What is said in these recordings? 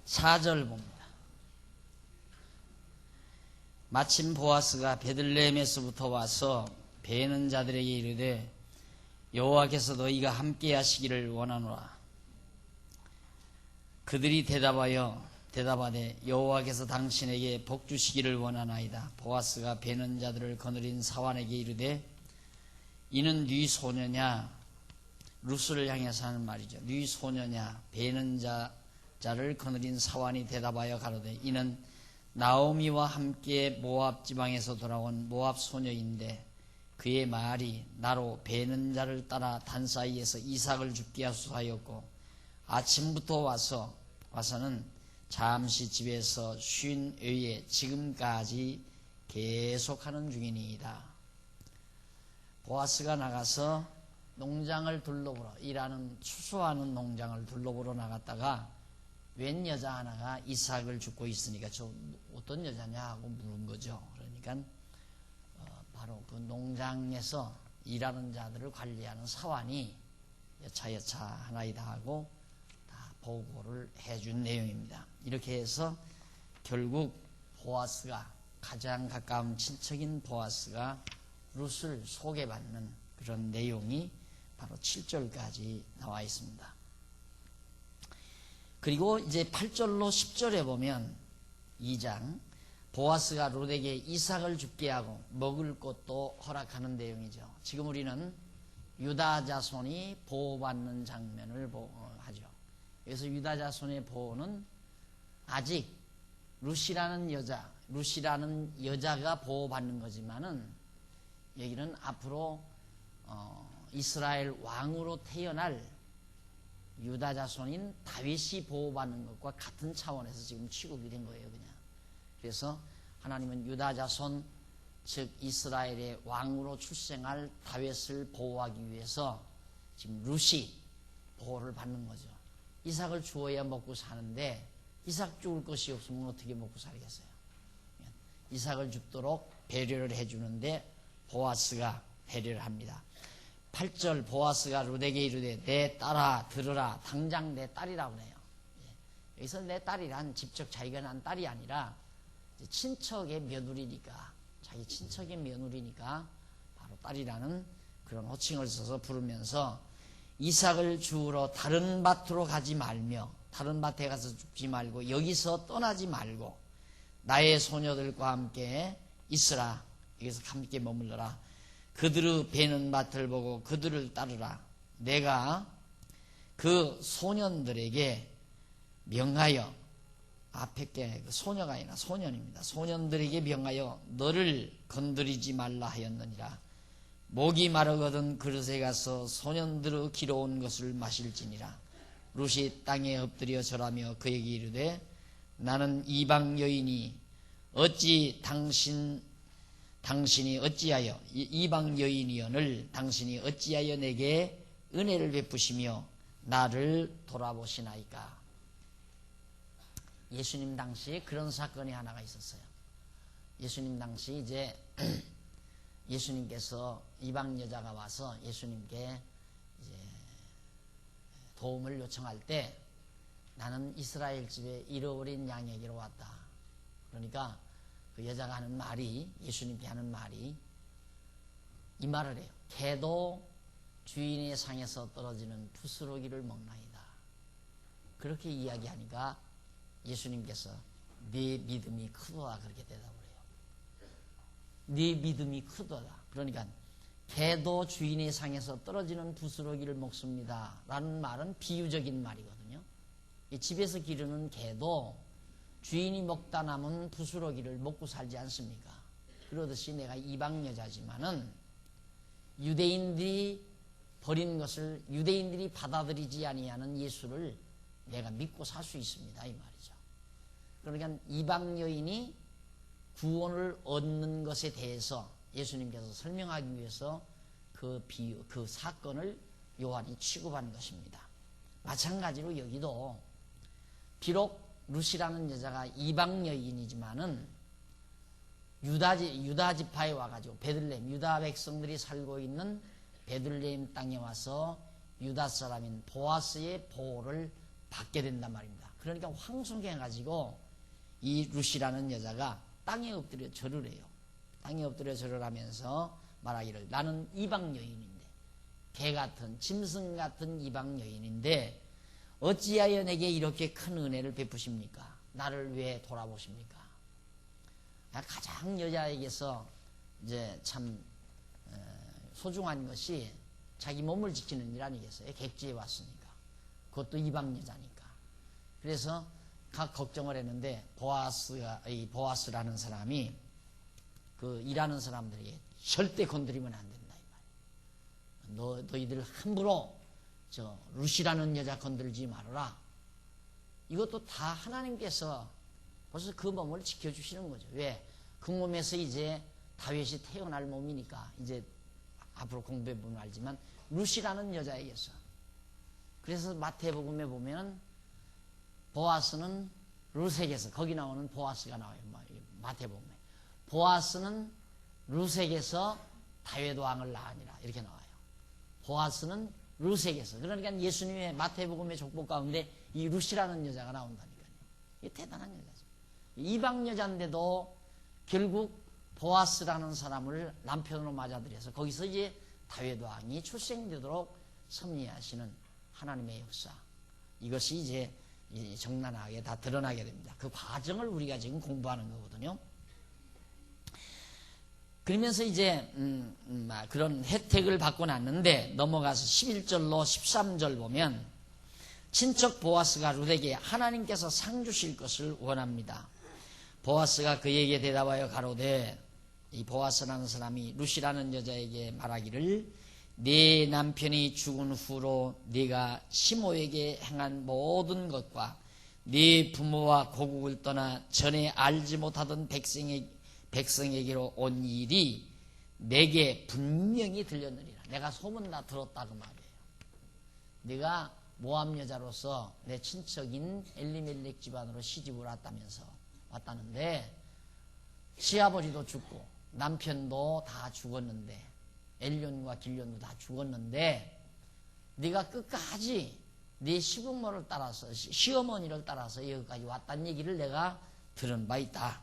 4절 봅니다. 마침 보아스가 베들레헴에서부터 와서 베는 자들에게 이르되 여호와께서 너희가 함께 하시기를 원하노라. 그들이 대답하되 여호와께서 당신에게 복 주시기를 원하나이다. 보아스가 베는 자들을 거느린 사환에게 이르되 이는 네 소녀냐? 룻을 향해서 하는 말이죠. 네 소녀냐? 베는 자를 거느린 사환이 대답하여 가로되 이는 나오미와 함께 모압 지방에서 돌아온 모압 소녀인데 그의 말이 나로 베는 자를 따라 단 사이에서 이삭을 죽게 하소서하였고 아침부터 와서는 잠시 집에서 쉰 후에 지금까지 계속하는 중이니이다. 보아스가 나가서 농장을 둘러보러 추수하는 농장을 둘러보러 나갔다가 웬 여자 하나가 이삭을 줍고 있으니까 저 어떤 여자냐 하고 물은 거죠. 그러니까 바로 그 농장에서 일하는 자들을 관리하는 사환이 여차여차 하나이다 하고 다 보고를 해준 내용입니다. 이렇게 해서 결국 보아스가 가장 가까운 친척인 보아스가 룻을 소개받는 그런 내용이 바로 7절까지 나와 있습니다. 그리고 이제 8절로 10절에 보면 2장 보아스가 룻에게 이삭을 죽게 하고 먹을 것도 허락하는 내용이죠. 지금 우리는 유다 자손이 보호받는 장면을 하죠. 그래서 유다 자손의 보호는 아직 룻이라는 여자가 보호받는 거지만은 여기는 앞으로 이스라엘 왕으로 태어날 유다 자손인 다윗이 보호받는 것과 같은 차원에서 지금 취급이 된 거예요, 그냥. 그래서 하나님은 유다 자손, 즉 이스라엘의 왕으로 출생할 다윗을 보호하기 위해서 지금 룻이 보호를 받는 거죠. 이삭을 주어야 먹고 사는데 이삭 죽을 것이 없으면 어떻게 먹고 살겠어요? 이삭을 죽도록 배려를 해주는데 보아스가 배려를 합니다. 8절 보아스가 룻에게 이르되 내 딸아 들으라. 당장 내 딸이라고 해요. 여기서 내 딸이란 직접 자기가 난 딸이 아니라 친척의 며느리니까, 자기 친척의 며느리니까 바로 딸이라는 그런 호칭을 써서 부르면서 이삭을 주우러 다른 밭으로 가지 말며, 다른 밭에 가서 죽지 말고 여기서 떠나지 말고 나의 소녀들과 함께 있으라. 여기서 함께 머물러라. 그들의 베는 밭을 보고 그들을 따르라. 내가 그 소년들에게 명하여, 앞에 게 소녀가 아니라 소년입니다. 소년들에게 명하여 너를 건드리지 말라 하였느니라. 목이 마르거든 그릇에 가서 소년들의 기러운 것을 마실지니라. 룻이 땅에 엎드려 절하며 그에게 이르되 나는 이방 여인이 어찌 당신이 어찌하여 이방 여인이여늘 당신이 어찌하여 내게 은혜를 베푸시며 나를 돌아보시나이까. 예수님 당시에 그런 사건이 하나가 있었어요. 예수님 당시 이제 예수님께서 이방 여자가 와서 예수님께 이제 도움을 요청할 때 나는 이스라엘 집에 잃어버린 양에게로 왔다. 그러니까 그 여자가 하는 말이, 예수님께 하는 말이 이 말을 해요. 개도 주인의 상에서 떨어지는 부스러기를 먹나이다. 그렇게 이야기하니까 예수님께서 네 믿음이 크도다 그렇게 대답을 해요. 네 믿음이 크도다. 그러니까 개도 주인의 상에서 떨어지는 부스러기를 먹습니다 라는 말은 비유적인 말이거든요. 집에서 기르는 개도 주인이 먹다 남은 부스러기를 먹고 살지 않습니까? 그러듯이 내가 이방 여자지만은 유대인들이 버린 것을 유대인들이 받아들이지 아니하는 예수를 내가 믿고 살 수 있습니다 이 말이죠. 그러니까 이방 여인이 구원을 얻는 것에 대해서 예수님께서 설명하기 위해서 그 사건을 요한이 취급한 것입니다. 마찬가지로 여기도 비록 룻이라는 여자가 이방 여인이지만은 유다 지파에 와가지고 베들레헴, 유다 백성들이 살고 있는 베들레헴 땅에 와서 유다 사람인 보아스의 보호를 받게 된단 말입니다. 그러니까 황송해가지고 이 룻이라는 여자가 땅에 엎드려 절을 해요. 땅에 엎드려 절을 하면서 말하기를 나는 이방 여인인데 개 같은 짐승 같은 이방 여인인데 어찌하여 내게 이렇게 큰 은혜를 베푸십니까? 나를 왜 돌아보십니까? 가장 여자에게서 이제 참 소중한 것이 자기 몸을 지키는 일 아니겠어요? 객지에 왔으니까. 그것도 이방 여자니까. 그래서 각 걱정을 했는데 이 보아스라는 사람이 그 일하는 사람들에게 절대 건드리면 안 된다 이 말이야. 너희들 함부로 저 룻이라는 여자 건들지 말아라. 이것도 다 하나님께서 벌써 그 몸을 지켜주시는 거죠. 왜? 그 몸에서 이제 다윗이 태어날 몸이니까 이제 앞으로 공부해보면 알지만 룻이라는 여자에게서. 그래서 마태복음에 보면 보아스는 룻에게서, 거기 나오는 보아스가 나와요. 마태복음에 보아스는 룻에게서 다윗 왕을 낳으니라 이렇게 나와요. 보아스는 룻에게서. 그러니까 예수님의 마태복음의 족보 가운데 이 룻이라는 여자가 나온다니까요. 이게 대단한 여자죠. 이방 여자인데도 결국 보아스라는 사람을 남편으로 맞아들여서 거기서 이제 다윗 왕이 출생되도록 섭리하시는 하나님의 역사, 이것이 이제 적나라하게 다 드러나게 됩니다. 그 과정을 우리가 지금 공부하는 거거든요. 그러면서 이제 그런 혜택을 받고 났는데 넘어가서 11절로 13절 보면 친척 보아스가 룻에게 하나님께서 상 주실 것을 원합니다. 보아스가 그에게 대답하여 가로되, 이 보아스라는 사람이 룻이라는 여자에게 말하기를 네 남편이 죽은 후로 네가 시모에게 행한 모든 것과 네 부모와 고국을 떠나 전에 알지 못하던 백성에게로 온 일이 내게 분명히 들렸느니라. 내가 소문 다 들었다 그 말이에요. 네가 모압 여자로서 내 친척인 엘리멜렉 집안으로 시집을 왔다는데 시아버지도 죽고 남편도 다 죽었는데 엘련과 길련도 다 죽었는데 네가 끝까지 네 시부모를 따라서 시어머니를 따라서 여기까지 왔다는 얘기를 내가 들은 바 있다.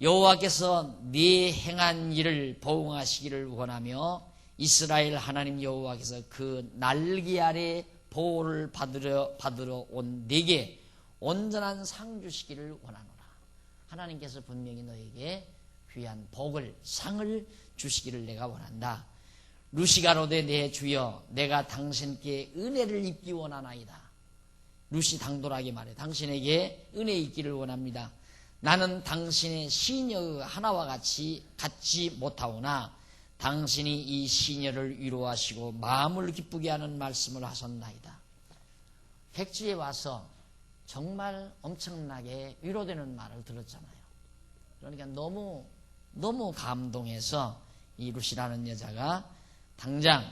여호와께서 네 행한 일을 보응하시기를 원하며 이스라엘 하나님 여호와께서 그 날개 아래 보호를 받으러 온 네게 온전한 상 주시기를 원하노라. 하나님께서 분명히 너에게 귀한 복을, 상을 주시기를 내가 원한다. 룻이 가로되 내 주여 내가 당신께 은혜를 입기 원하나이다. 룻이 당돌하게 말해 당신에게 은혜 있기를 원합니다. 나는 당신의 시녀 하나와 같지 못하오나 당신이 이 시녀를 위로하시고 마음을 기쁘게 하는 말씀을 하셨나이다. 객지에 와서 정말 엄청나게 위로되는 말을 들었잖아요. 그러니까 너무 감동해서 이 룻이라는 여자가 당장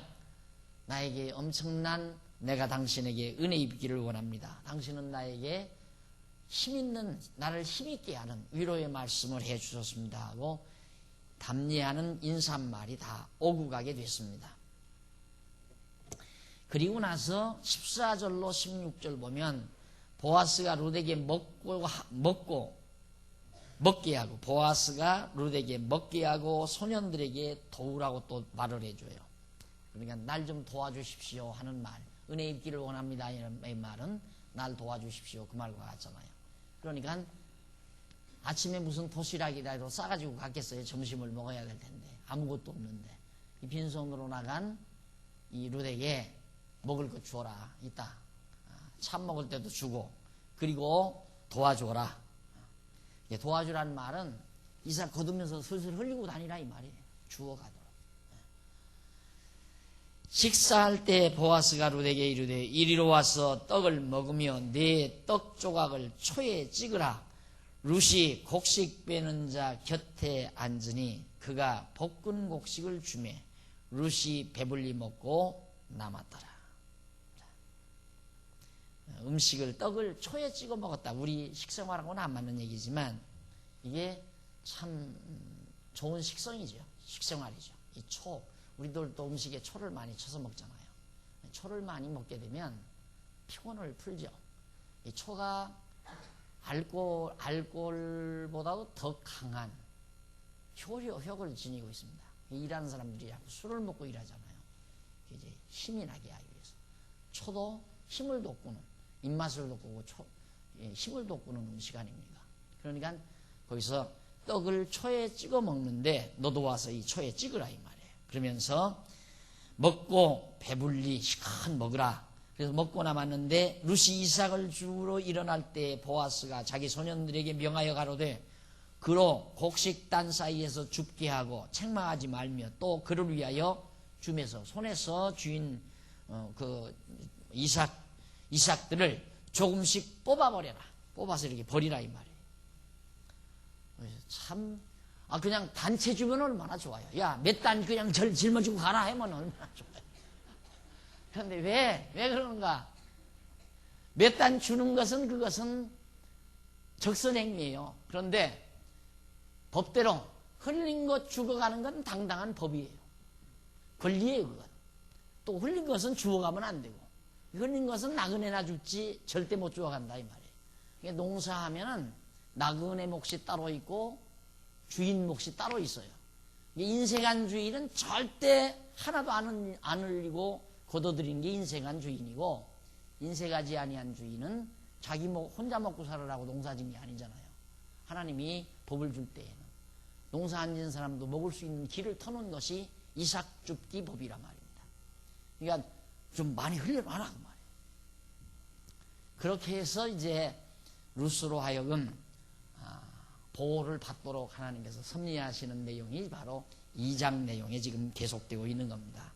나에게 엄청난, 내가 당신에게 은혜 입기를 원합니다. 당신은 나에게 힘있는, 나를 힘있게 하는 위로의 말씀을 해 주셨습니다 하고 답례하는 인사말이 다 오고 가게 됐습니다. 그리고 나서 14절로 16절 보면 보아스가 룻에게 먹게 하고, 보아스가 룻에게 먹게 하고 소년들에게 도우라고 또 말을 해줘요. 그러니까 날 좀 도와주십시오 하는 말, 은혜 입기를 원합니다 이런 말은 날 도와주십시오 그 말과 같잖아요. 그러니까 아침에 무슨 도시락이라도 싸가지고 갔겠어요. 점심을 먹어야 될 텐데 아무것도 없는데 이 빈손으로 나간 이 룻에게 먹을 거 주어라. 이따 참 먹을 때도 주고 그리고 도와줘라. 도와주라는 말은 이사 거두면서 슬슬 흘리고 다니라 이 말이에요. 주워가도록. 식사할 때 보아스가 룻에게 이르되 이리로 와서 떡을 먹으며 네 떡 조각을 초에 찍으라. 룻이 곡식 빼는 자 곁에 앉으니 그가 볶은 곡식을 주매 룻이 배불리 먹고 남았더라. 음식을, 떡을 초에 찍어 먹었다. 우리 식생활하고는 안 맞는 얘기지만 이게 참 좋은 식성이죠. 식생활이죠. 이 초, 우리들도 음식에 초를 많이 쳐서 먹잖아요. 초를 많이 먹게 되면 피곤을 풀죠. 이 초가 알코올보다도 더 강한 효력을 지니고 있습니다. 일하는 사람들이 자꾸 술을 먹고 일하잖아요. 이제 힘이 나게 하기 위해서. 초도 힘을 돋구는, 입맛을 돋구고 힘을 돋구는 시간입니다. 그러니까 거기서 떡을 초에 찍어 먹는데 너도 와서 이 초에 찍으라 이 말이에요. 그러면서 먹고 배불리 시큰 먹으라. 그래서 먹고 남았는데 룻이 이삭을 주우러 일어날 때 보아스가 자기 소년들에게 명하여 가로되 그로 곡식단 사이에서 줍게 하고 책망하지 말며 또 그를 위하여 줌에서 손에서 주인 그 이삭들을 조금씩 뽑아버려라. 뽑아서 이렇게 버리라 이 말이에요. 참 그냥 단체 주면 얼마나 좋아요. 야, 몇 단 그냥 짊어지고 가라 하면 얼마나 좋아요. 그런데 왜 그러는가? 몇 단 주는 것은 그것은 적선행위예요. 그런데 법대로 흘린 것 죽어가는 건 당당한 법이에요. 권리예요, 그건. 또 흘린 것은 주워가면 안 되고, 흘린 것은 나그네나 죽지 절대 못 주워간다 이 말이에요. 그러니까 농사하면은 나그네 몫이 따로 있고 주인 몫이 따로 있어요. 인색한 주인은 절대 하나도 안 흘리고 걷어들인 게 인색한 주인이고, 인색하지 아니한 주인은 자기 혼자 먹고 살으라고 농사진 게 아니잖아요. 하나님이 법을 줄 때에는 농사 안 지은 사람도 먹을 수 있는 길을 터놓은 것이 이삭 줍기 법이란 말입니다. 그러니까 좀 많이 흘려놔라 그 말이에요. 그렇게 해서 이제 룻으로 하여금 보호를 받도록 하나님께서 섭리하시는 내용이 바로 2장 내용에 지금 계속되고 있는 겁니다.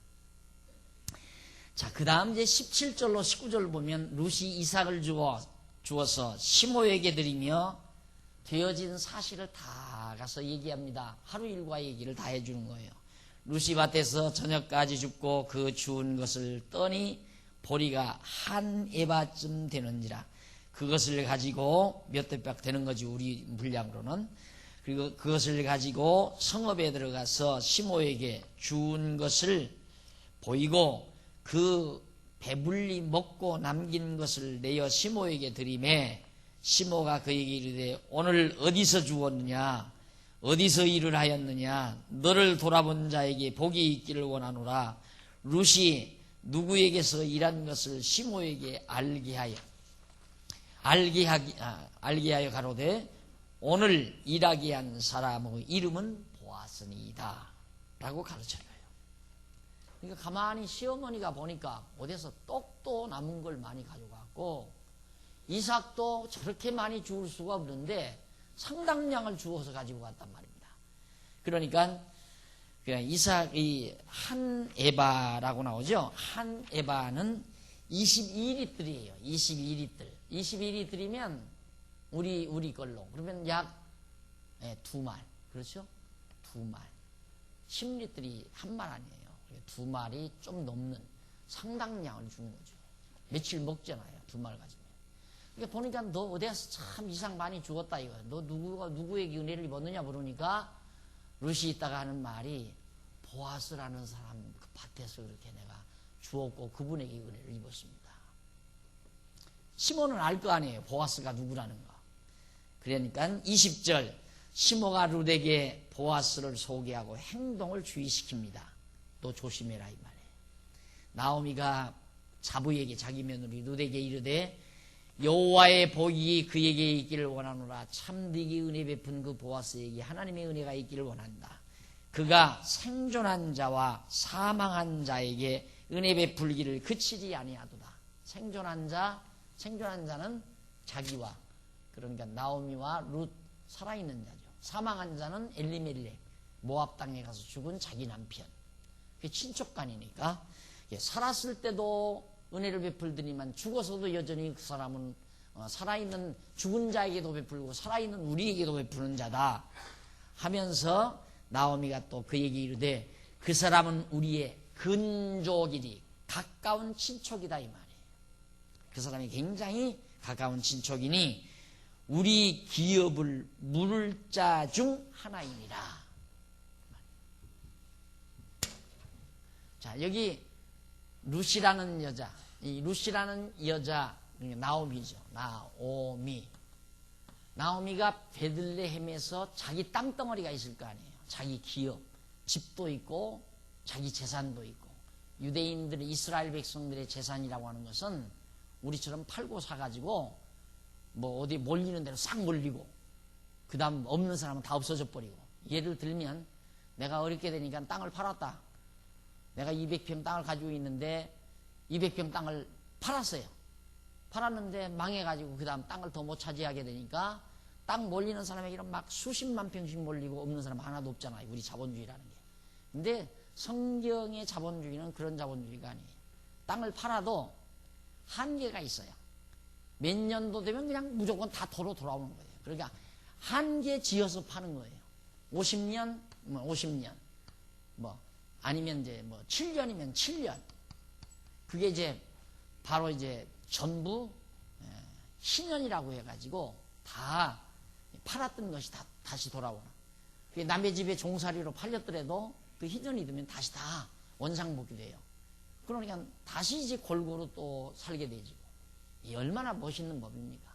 자, 그 다음 이제 17절로 19절을 보면 룻이 이삭을 주어서 시모에게 드리며 되어진 사실을 다 가서 얘기합니다. 하루 일과 얘기를 다 해주는 거예요. 룻이 밭에서 저녁까지 줍고 그 주운 것을 떠니 보리가 한 에바쯤 되는지라. 그것을 가지고 몇 대박 되는 거지 우리 분량으로는. 그리고 그것을 가지고 성읍에 들어가서 시모에게 주운 것을 보이고 그 배불리 먹고 남긴 것을 내어 시모에게 드리매 시모가 그에게 이르되 오늘 어디서 주었느냐 어디서 일을 하였느냐 너를 돌아본 자에게 복이 있기를 원하노라. 룻이 누구에게서 일한 것을 시모에게 알게 하여 가로되 오늘 일하게 한 사람의 이름은 보아스니이다 라고 가르쳐줘요. 그러니까 가만히 시어머니가 보니까 어디서 떡도 남은 걸 많이 가져갔고 이삭도 저렇게 많이 주울 수가 없는데 상당량을 주워서 가지고 갔단 말입니다. 그러니까 이삭이 한 에바라고 나오죠. 한 에바는 22리터이에요. 22리터. 22리터이면 우리 걸로 그러면 약 2말. 그렇죠? 2말. 10리터이 한 말 아니에요. 2말이 좀 넘는 상당량을 주는 거죠. 며칠 먹잖아요. 2말 가지고. 그러니까 보니까 너 어디서 참 이상 많이 죽었다 이거야. 너 누구에게 은혜를 입었느냐 물으니까 룻이 있다가 하는 말이 보아스라는 사람 그 밭에서 그렇게 내가 주었고 그분에게 은혜를 입었습니다. 시몬은 알 거 아니에요. 보아스가 누구라는 거. 그러니까 20절 시모가 룻에게 보아스를 소개하고 행동을 주의시킵니다. 너 조심해라 이 말이에요. 나오미가 자부에게 자기 며느리 룻에게 이르되 여호와의 복이 그에게 있기를 원하노라. 참되게 은혜 베푼 그 보아스에게 하나님의 은혜가 있기를 원한다. 그가 생존한 자와 사망한 자에게 은혜 베풀기를 그치지 아니하도다. 생존한 자는 자기와 그러니까 나오미와 룻 살아있는 자죠. 사망한 자는 엘리멜렉 모압 땅에 가서 죽은 자기 남편. 그게 친척간이니까 살았을 때도 은혜를 베풀더니만 죽어서도 여전히 그 사람은 살아있는 죽은 자에게도 베풀고 살아있는 우리에게도 베푸는 자다 하면서 나오미가 또 그에게 이르되 그 사람은 우리의 근족이니 가까운 친척이다 이 말이에요. 그 사람이 굉장히 가까운 친척이니 우리 기업을 물을 자 중 하나이니라. 자, 여기 룻이라는 여자, 이 루시라는 여자, 나오미죠. 나오미가 베들레헴에서 자기 땅덩어리가 있을 거 아니에요. 자기 기업, 집도 있고 자기 재산도 있고. 유대인들의, 이스라엘 백성들의 재산이라고 하는 것은 우리처럼 팔고 사가지고 뭐 어디 몰리는 대로 싹 몰리고 그 다음 없는 사람은 다 없어져 버리고. 예를 들면 내가 어렵게 되니까 땅을 팔았다. 내가 200평 땅을 가지고 있는데 200평 땅을 팔았어요. 팔았는데 망해가지고 그 다음 땅을 더 못 차지하게 되니까 땅 몰리는 사람에게는 막 수십만 평씩 몰리고 없는 사람 하나도 없잖아요. 우리 자본주의라는 게. 근데 성경의 자본주의는 그런 자본주의가 아니에요. 땅을 팔아도 한계가 있어요. 몇 년도 되면 그냥 무조건 다 도로 돌아오는 거예요. 그러니까 한계 지어서 파는 거예요. 50년, 50년. 아니면 이제 7년이면 7년. 그게 이제 바로 이제 전부 희년이라고 해가지고 다 팔았던 것이 다 다시 돌아오는. 남의 집에 종살이로 팔렸더라도 그 희년이 되면 다시 다 원상복귀 돼요. 그러니까 다시 이제 골고루 또 살게 되죠. 이 얼마나 멋있는 법입니까?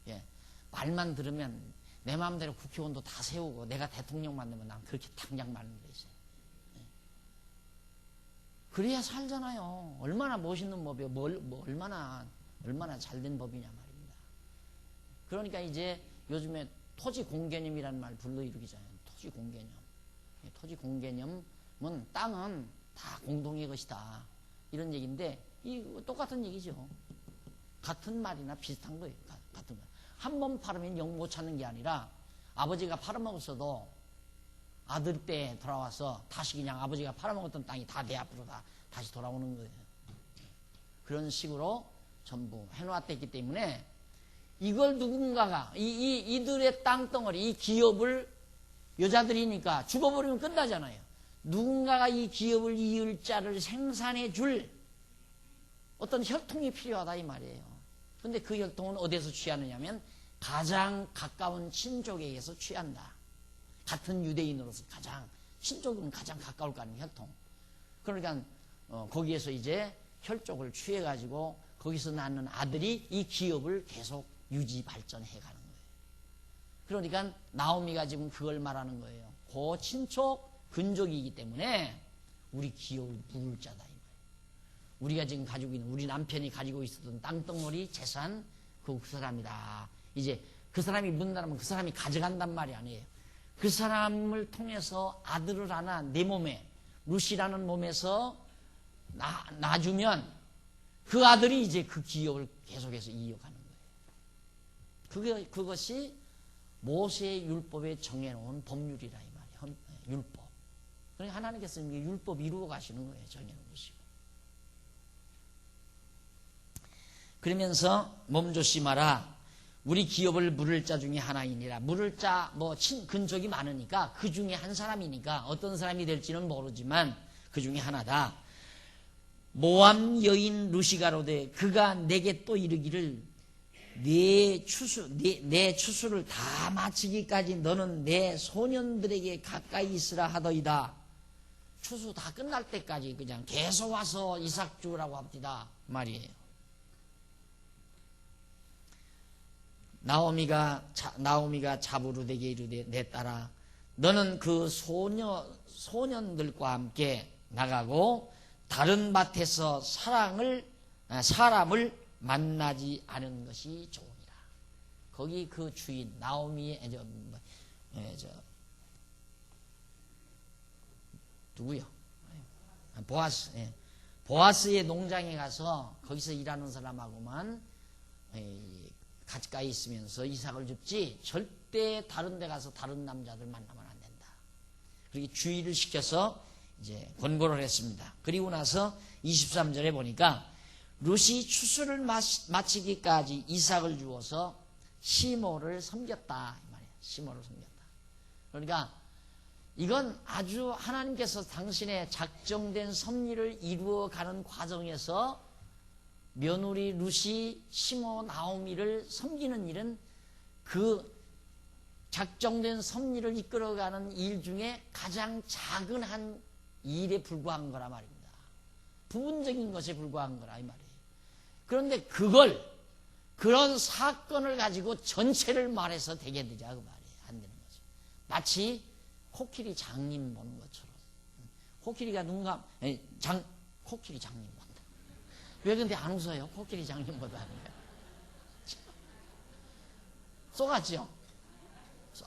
예. 말만 들으면 내 마음대로 국회의원도 다 세우고 내가 대통령 만들면 난 그렇게 당장 만들어 있어요. 예. 그래야 살잖아요. 얼마나 멋있는 법이에요. 얼마나 잘된 법이냐 말입니다. 그러니까 이제 요즘에 토지 공개념이라는 말 불러일으키잖아요. 토지 공개념. 토지 공개념은 땅은 다 공동의 것이다. 이런 얘기인데 이 똑같은 얘기죠. 같은 말이나 비슷한 거예요. 같은 거. 한 번 팔으면 영 못 찾는 게 아니라 아버지가 팔아먹었어도 아들 때 돌아와서 다시 그냥 아버지가 팔아먹었던 땅이 다 내 앞으로 다 다시 돌아오는 거예요. 그런 식으로 전부 해놓았기 때문에 이걸 누군가가 이들의 땅덩어리, 이 기업을 여자들이니까 죽어버리면 끝나잖아요. 누군가가 이 기업을 이을 자를 생산해 줄 어떤 혈통이 필요하다 이 말이에요. 근데 그 혈통은 어디에서 취하느냐면 가장 가까운 친족에게서 취한다. 같은 유대인으로서 친족은 가장 가까울 거 아니에요, 혈통. 그러니까 거기에서 이제 혈족을 취해가지고 거기서 낳는 아들이 이 기업을 계속 유지 발전해 가는 거예요. 그러니까 나오미가 지금 그걸 말하는 거예요. 고친족 근족이기 때문에 우리 기업을 물을 자다 이 말이에요. 우리가 지금 가지고 있는, 우리 남편이 가지고 있었던 땅덩어리 재산 그 사람이다. 이제 그 사람이 묻는다면 그 사람이 가져간단 말이 아니에요. 그 사람을 통해서 아들을 하나 내 몸에, 루시라는 몸에서 놔주면 그 아들이 이제 그 기업을 계속해서 이어가는 거예요. 그것이 모세의 율법에 정해놓은 법률이라 이 말이에요. 율법. 그러니까 하나님께서 율법 이루어 가시는 거예요. 정해놓으시고. 그러면서 몸조심하라. 우리 기업을 물을 자 중에 하나이니라. 물을 자 근족이 많으니까 그 중에 한 사람이니까 어떤 사람이 될지는 모르지만 그 중에 하나다. 모함 여인 루시가로되 그가 내게 또 이르기를 내 추수를 다 마치기까지 너는 내 소년들에게 가까이 있으라 하더이다. 추수 다 끝날 때까지 그냥 계속 와서 이삭 주라고 합니다 말이에요. 나오미가 자부르되게 이르되 내 딸아 너는 그 소년들과 함께 나가고 다른 밭에서 사람을 만나지 않은 것이 좋으니라. 거기 그 주인 나오미의 누구요? 보아스. 보아스의 농장에 가서 거기서 일하는 사람하고만 가까이 있으면서 이삭을 줍지 절대 다른 데 가서 다른 남자들 만나면 안 된다. 그렇게 주의를 시켜서 이제 권고를 했습니다. 그리고 나서 23절에 보니까 룻이 추수를 마치기까지 이삭을 주어서 시모를 섬겼다 이 말이에요. 시모를 섬겼다. 그러니까 이건 아주 하나님께서 당신의 작정된 섭리를 이루어가는 과정에서 며느리 룻이 시모 나오미를 섬기는 일은 그 작정된 섭리를 이끌어가는 일 중에 가장 작은 한 일에 불과한 거라 말입니다. 부분적인 것에 불과한 거라 이 말이에요. 그런데 그런 사건을 가지고 전체를 말해서 되게 되자 그 말이에요. 안 되는 거죠. 마치 코끼리 장님 보는 것처럼. 코끼리가 코끼리 장님 본다. 왜 근데 안 웃어요? 코끼리 장님 보다 하니까. 쏘갔죠?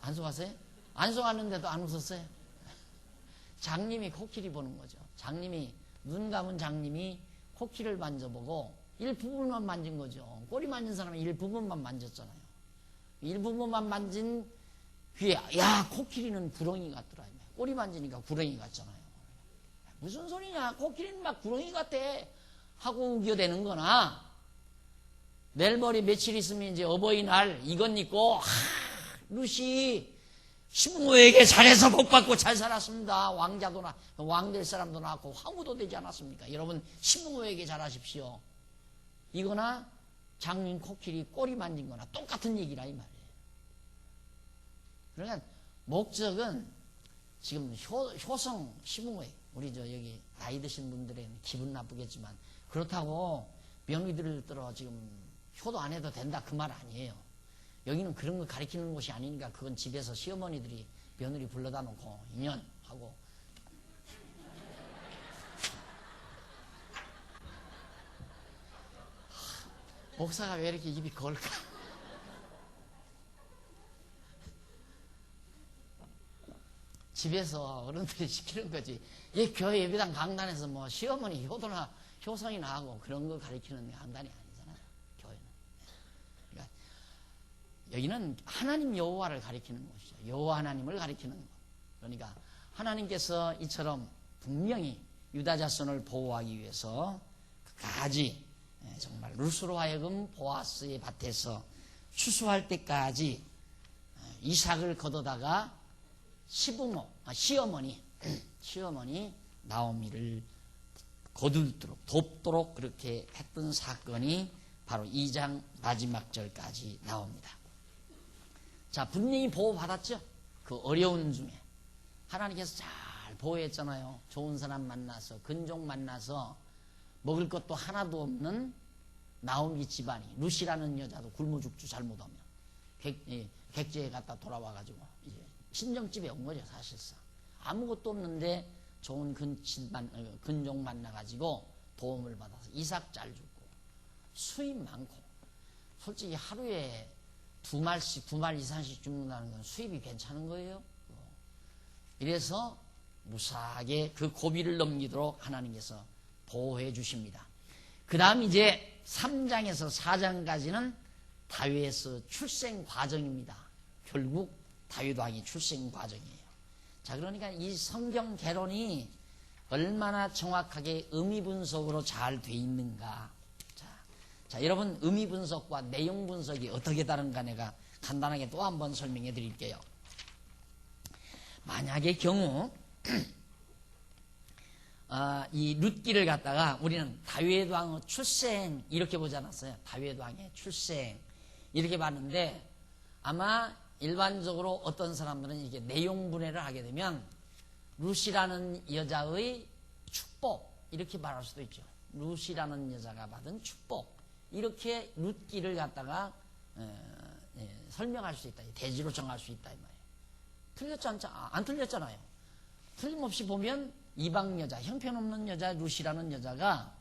안 쏘갔어요? 안 쏘갔는데도 안 웃었어요? 장님이 코끼리 보는 거죠. 눈 감은 장님이 코끼리를 만져보고 일부분만 만진 거죠. 꼬리 만진 사람은 일부분만 만졌잖아요. 일부분만 만진 귀에, 야, 코끼리는 구렁이 같더라. 꼬리 만지니까 구렁이 같잖아요. 무슨 소리냐? 코끼리는 막 구렁이 같아. 하고 우겨대는 거나, 내일 모레 며칠 있으면 이제 어버이날 이것 입고, 루시, 시부모에게 잘해서 복받고 잘 살았습니다. 왕 될 사람도 낳았고 황후도 되지 않았습니까? 여러분, 시부모에게 잘하십시오. 이거나 장님 코끼리 꼬리 만진 거나 똑같은 얘기라 이 말이에요. 그러니까 목적은 지금 효성 시부모에, 우리 여기 나이 드신 분들에는 기분 나쁘겠지만, 그렇다고 며느리들을 들어 지금 효도 안 해도 된다 그 말 아니에요. 여기는 그런 거 가르치는 곳이 아니니까 그건 집에서 시어머니들이 며느리 불러다 놓고 인연하고 목사가 왜 이렇게 입이 걸까? 집에서 어른들이 시키는 거지. 이 교회 예배당 강단에서 뭐 시어머니 효도나 효성이나 하고 그런 거 가르치는 강단이 아니잖아요. 교회는. 그러니까 여기는 하나님 여호와를 가리키는 곳이죠. 여호와 하나님을 가리키는 곳. 그러니까 하나님께서 이처럼 분명히 유다 자손을 보호하기 위해서 그까지 정말 룻으로 하여금 보아스의 밭에서 추수할 때까지 이삭을 거둬다가 시어머니 나오미를 거둘도록 돕도록 그렇게 했던 사건이 바로 2장 마지막 절까지 나옵니다. 자, 분명히 보호받았죠? 그 어려운 중에 하나님께서 잘 보호했잖아요. 좋은 사람 만나서, 근종 만나서 먹을 것도 하나도 없는 나오미 집안이, 룻이라는 여자도 굶어 죽죠. 잘못하면 객지에 갔다 돌아와가지고 이제 친정집에 온 거죠. 사실상 아무것도 없는데 좋은 근종 만나가지고 도움을 받아서 이삭 잘 주고 수입 많고, 솔직히 하루에 두 말 이상씩 죽는다는 건 수입이 괜찮은 거예요. 이래서 무사하게 그 고비를 넘기도록 하나님께서 보호해 주십니다. 그 다음 이제 3장에서 4장까지는 다윗의 출생 과정입니다. 결국 다윗 왕이 출생 과정이에요. 자, 그러니까 이 성경 개론이 얼마나 정확하게 의미 분석으로 잘 돼 있는가. 자, 여러분, 의미 분석과 내용 분석이 어떻게 다른가 내가 간단하게 또 한번 설명해 드릴게요. 만약의 경우 이 룻기를 갖다가 우리는 다윗 왕의 출생 이렇게 보지 않았어요. 다윗 왕의 출생 이렇게 봤는데, 아마 일반적으로 어떤 사람들은 이게 내용 분해를 하게 되면 룻이라는 여자의 축복 이렇게 말할 수도 있죠. 룻이라는 여자가 받은 축복, 이렇게 룻기를 갖다가 설명할 수 있다. 대지로 정할 수 있다 이 말이에요. 안 틀렸잖아요. 틀림없이 보면 이방 여자, 형편없는 여자 룻이라는 여자가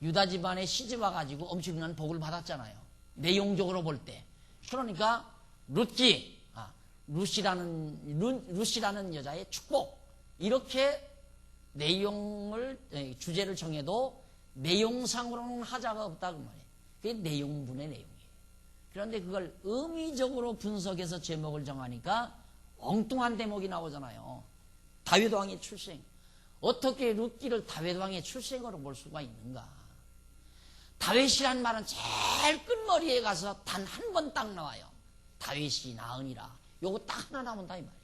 유다 집안에 시집 와가지고 엄청난 복을 받았잖아요. 내용적으로 볼 때. 그러니까 룻이라는 여자의 축복, 이렇게 내용을 주제를 정해도 내용상으로는 하자가 없다고 말이에요. 그게 내용분의 내용이에요. 그런데 그걸 의미적으로 분석해서 제목을 정하니까 엉뚱한 대목이 나오잖아요. 다윗 왕의 출생. 어떻게 룻기를 다윗 왕의 출생으로 볼 수가 있는가? 다윗이란 말은 제일 끝머리에 가서 단 한 번 딱 나와요. 다윗이 낳으니라. 요거 딱 하나 나온다 이 말이에요.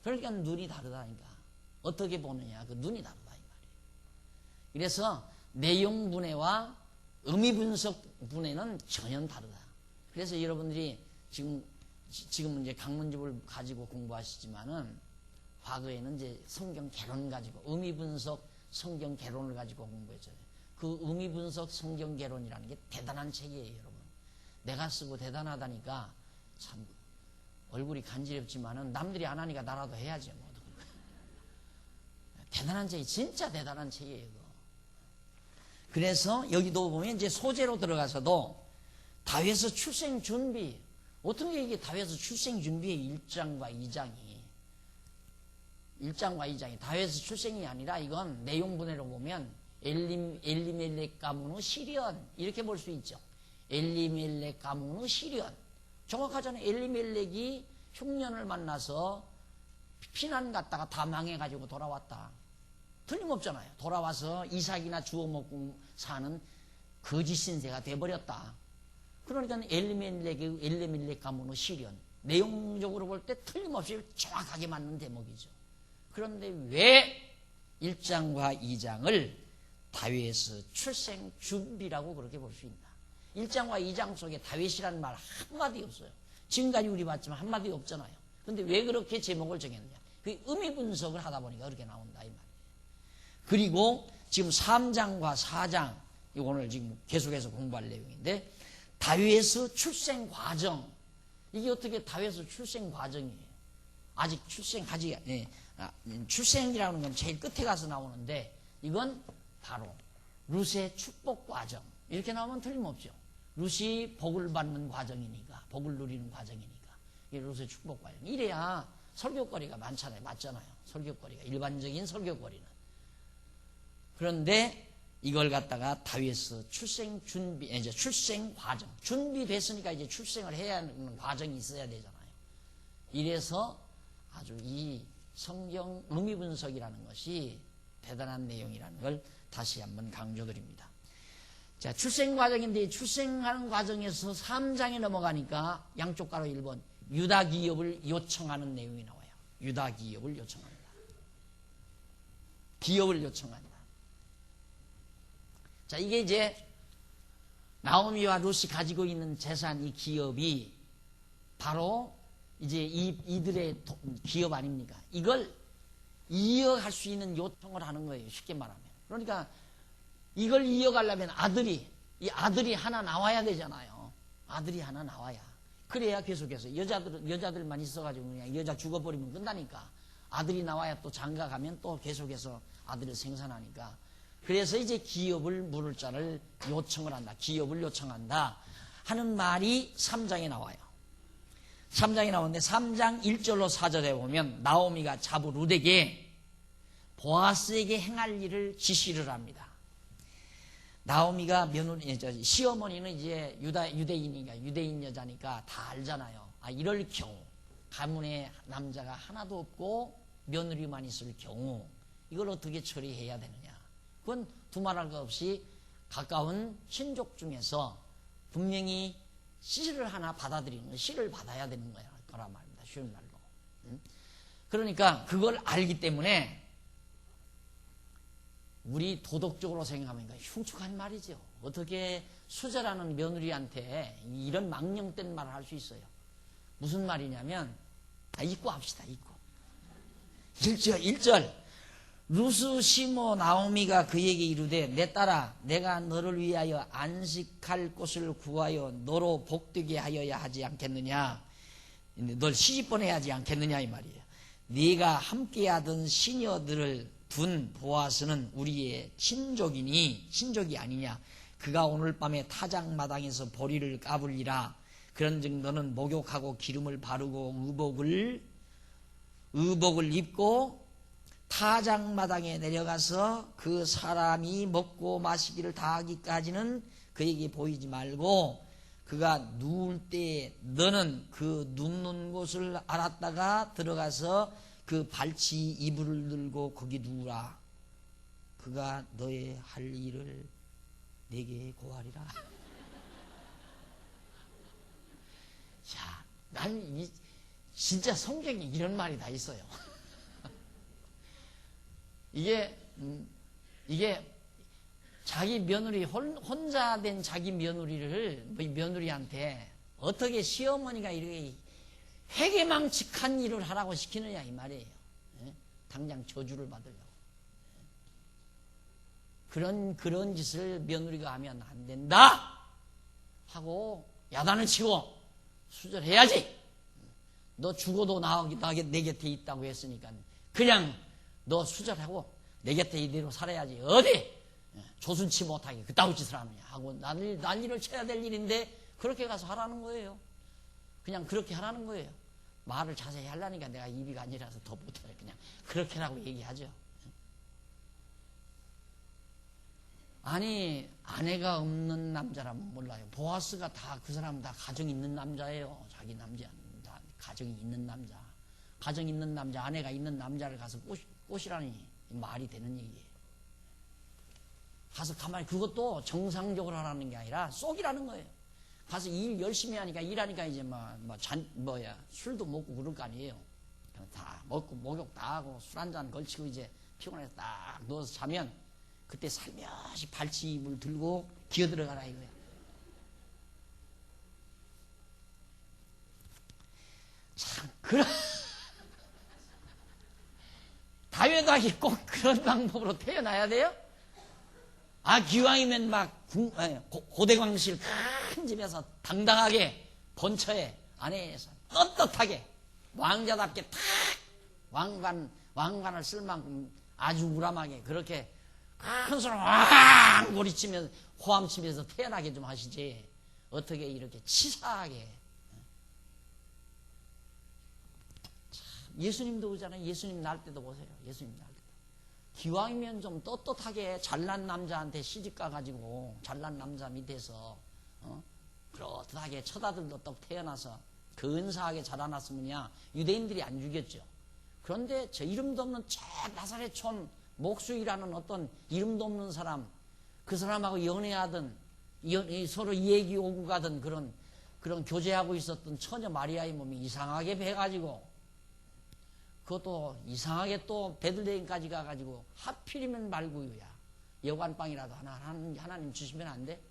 그러니까 눈이 다르다니까. 어떻게 보느냐, 그 눈이 다르다 이 말이에요. 그래서 내용 분해와 의미 분석 분해는 전혀 다르다. 그래서 여러분들이 지금 이제 강문집을 가지고 공부하시지만은 과거에는 이제 성경 개론 가지고 의미 분석 성경 개론을 가지고 공부했잖아요. 그 의미분석 성경개론이라는 게 대단한 책이에요, 여러분. 내가 쓰고 대단하다니까 참 얼굴이 간지럽지만은 남들이 안 하니까 나라도 해야지 뭐. 대단한 책이 진짜 대단한 책이에요. 이거. 그래서 여기도 보면 이제 소재로 들어가서도 다윗의 출생 준비, 어떻게 이게 다윗의 출생 준비의 1장과 2장이 다윗의 출생이 아니라 이건 내용분해로 보면 엘리멜렉 가문의 시련 이렇게 볼 수 있죠. 엘리멜렉 가문의 시련. 정확하잖아요. 엘리멜렉이 흉년을 만나서 피난 갔다가 다 망해가지고 돌아왔다. 틀림없잖아요. 돌아와서 이삭이나 주워 먹고 사는 거짓 신세가 돼버렸다. 그러니까 엘리멜렉 가문의 시련. 내용적으로 볼 때 틀림없이 정확하게 맞는 대목이죠. 그런데 왜 1장과 2장을 다윗의 출생 준비라고 그렇게 볼 수 있나? 1장과 2장 속에 다윗이라는 말 한마디 없어요. 지금까지 우리 봤지만 한마디 없잖아요. 근데 왜 그렇게 제목을 정했느냐? 그 의미 분석을 하다 보니까 그렇게 나온다 이 말이에요. 그리고 지금 3장과 4장 오늘 지금 계속해서 공부할 내용인데 다윗의 출생 과정, 이게 어떻게 다윗의 출생 과정이에요? 아직 출생이라는 건 제일 끝에 가서 나오는데 이건 바로 룻의 축복 과정, 이렇게 나오면 틀림없죠. 룻이 복을 받는 과정이니까, 복을 누리는 과정이니까 이게 룻의 축복 과정. 이래야 설교거리가 많잖아요. 맞잖아요. 설교거리가, 일반적인 설교거리는. 그런데 이걸 갖다가 다윗의 출생 준비, 이제 출생 과정, 준비됐으니까 이제 출생을 해야 하는 과정이 있어야 되잖아요. 이래서 아주 이 성경 의미 분석이라는 것이 대단한 내용이라는 걸 다시 한번 강조드립니다. 자, 출생 과정인데 출생하는 과정에서 3장에 넘어가니까 양쪽 가로 1번 유다 기업을 요청하는 내용이 나와요. 유다 기업을 요청한다. 기업을 요청한다. 자, 이게 이제 나오미와 룻이 가지고 있는 재산, 이 기업이 바로 이제 이들의 기업 아닙니까? 이걸 이어갈 수 있는 요청을 하는 거예요. 쉽게 말하면. 그러니까 이걸 이어가려면 이 아들이 하나 나와야 되잖아요. 아들이 하나 나와야. 그래야 계속해서 여자들만 있어가지고 그냥 여자 죽어버리면 끝나니까 아들이 나와야 또 장가 가면 또 계속해서 아들을 생산하니까. 그래서 이제 기업을 물을 자를 요청을 한다. 기업을 요청한다 하는 말이 3장에 나와요. 3장에 나오는데 3장 1절로 4절에 보면 나오미가 자부 룻에게 보아스에게 행할 일을 지시를 합니다. 나오미가 시어머니는 이제 유대인 여자니까 다 알잖아요. 이럴 경우 가문에 남자가 하나도 없고 며느리만 있을 경우 이걸 어떻게 처리해야 되느냐? 그건 두말할 것 없이 가까운 친족 중에서 분명히 씨를 하나 받아들이는, 씨를 받아야 되는 거란 말입니다. 쉬운 말로. 그러니까 그걸 알기 때문에 우리 도덕적으로 생각하면 흉측한 말이죠. 어떻게 수자라는 며느리한테 이런 망령된 말을 할 수 있어요? 무슨 말이냐면, 읽고 합시다, 읽고. 1절. 룻스 시모 나오미가 그에게 이르되 내 딸아 내가 너를 위하여 안식할 곳을 구하여 너로 복되게 하여야 하지 않겠느냐, 널 시집 보내야 하지 않겠느냐 이 말이에요. 네가 함께하던 시녀들을 둔 보아스는 우리의 친족이 아니냐. 그가 오늘 밤에 타작마당에서 보리를 까불리라. 그런즉 너는 목욕하고 기름을 바르고 의복을 입고 타작마당에 내려가서 그 사람이 먹고 마시기를 다 하기까지는 그에게 보이지 말고 그가 누울 때 너는 그 눕는 곳을 알았다가 들어가서 그 발치 이불을 들고 거기 누우라. 그가 너의 할 일을 내게 고하리라. 자, 난 진짜 성경에 이런 말이 다 있어요. 이게 자기 며느리, 혼자 된 자기 며느리한테 어떻게 시어머니가 이렇게 회개망측한 일을 하라고 시키느냐 이 말이에요. 당장 저주를 받으려고. 그런 짓을 며느리가 하면 안 된다 하고 야단을 치고 수절해야지. 너 죽어도 내 곁에 있다고 했으니까 그냥 너 수절하고 내 곁에 이대로 살아야지. 어디 조순치 못하게 그따위 짓을 하느냐 하고 난리를 쳐야 될 일인데 그렇게 가서 하라는 거예요. 그냥 그렇게 하라는 거예요. 말을 자세히 하려니까 내가 입이 간지라서 더 못해요. 그냥 그렇게라고 얘기하죠. 아니 아내가 없는 남자라면 몰라요. 보아스가 다 그 사람은 다 가정 있는 남자예요. 자기 남자 다 가정이 있는 남자. 가정 있는 남자, 아내가 있는 남자를 가서 꼬시라니 말이 되는 얘기예요. 가서 가만히 그것도 정상적으로 하라는 게 아니라 쏙이라는 거예요. 가서 일 열심히 하니까 일하니까 이제 술도 먹고 그럴 거 아니에요. 다 먹고 목욕 다 하고 술 한잔 걸치고 이제 피곤해서 딱 누워서 자면 그때 살며시 발치입을 들고 기어 들어가라 이거야. 참 다윗왕이 꼭 그런 방법으로 태어나야 돼요? 기왕이면 고대광실 큰 집에서 당당하게 본처에 안에서 떳떳하게 왕자답게 탁 왕관을 쓸 만큼 아주 우람하게 그렇게 큰 소리 왕 소리치면서 호함치면서 태어나게 좀 하시지. 어떻게 이렇게 치사하게. 예수님도 그러잖아요. 예수님 날 때도 보세요. 예수님 날 때도. 기왕이면 좀 떳떳하게 잘난 남자한테 시집가가지고 잘난 남자 밑에서 그렇듯하게 처다들도 떡 태어나서 근사하게 자라났으면야 유대인들이 안 죽였죠. 그런데 저 이름도 없는 저 나사렛촌 목수이라는 어떤 이름도 없는 사람, 그 사람하고 연애하던 서로 얘기 오고 가던 그런 교제하고 있었던 처녀 마리아의 몸이 이상하게 배가지고 그것도 이상하게 또 베들레헴까지 가가지고 하필이면 말구유야. 여관방이라도 하나님 주시면 안 돼?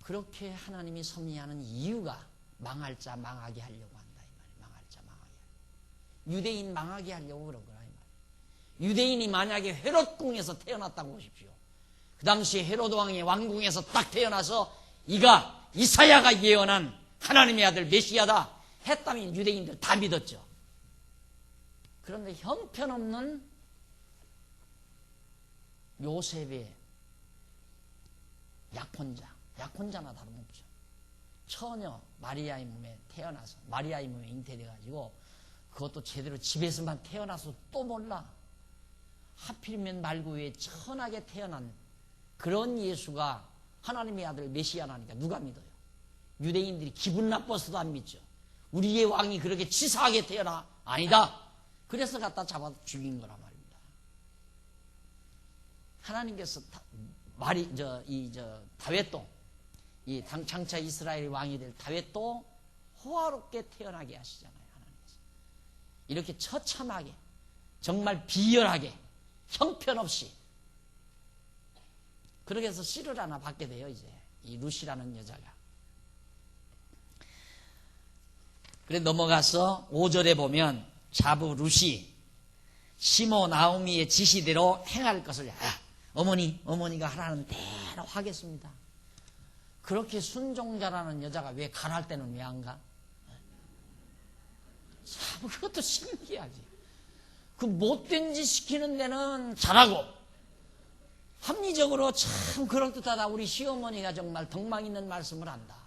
그렇게 하나님이 섭리하는 이유가 망할 자 망하게 하려고 한다. 이 말이야. 망할 자 망하게. 유대인 망하게 하려고 그런 거라. 이 말이야. 유대인이 만약에 헤롯궁에서 태어났다고 보십시오. 그 당시 헤롯 왕이 왕궁에서 딱 태어나서 이사야가 예언한 하나님의 아들 메시아다 했다면 유대인들 다 믿었죠. 그런데 형편없는 요셉의 약혼자나 다름없죠. 처녀 마리아의 몸에 태어나서 마리아의 몸에 잉태돼가지고 그것도 제대로 집에서만 태어나서 또 몰라. 하필이면 말구에 천하게 태어난 그런 예수가 하나님의 아들 메시아라니까 누가 믿어요? 유대인들이 기분 나빠서도 안 믿죠. 우리의 왕이 그렇게 치사하게 태어나? 아니다. 그래서 갖다 잡아 죽인 거란 말입니다. 하나님께서 다윗도 장차 이스라엘 왕이 될 다윗도 호화롭게 태어나게 하시잖아요. 하나님께서 이렇게 처참하게 정말 비열하게 형편없이 그렇게 해서 씨를 하나 받게 돼요. 이제 이 루시라는 여자가. 그래 넘어가서 5절에 보면 자부 루시 시모 나오미의 지시대로 행할 것을 어머니가 하라는 대로 하겠습니다. 그렇게 순종자라는 여자가 왜 가랄 때는 왜 안 가? 참 그것도 신기하지. 그 못된 짓 시키는 데는 잘하고 합리적으로 참 그럴듯하다. 우리 시어머니가 정말 덕망 있는 말씀을 한다.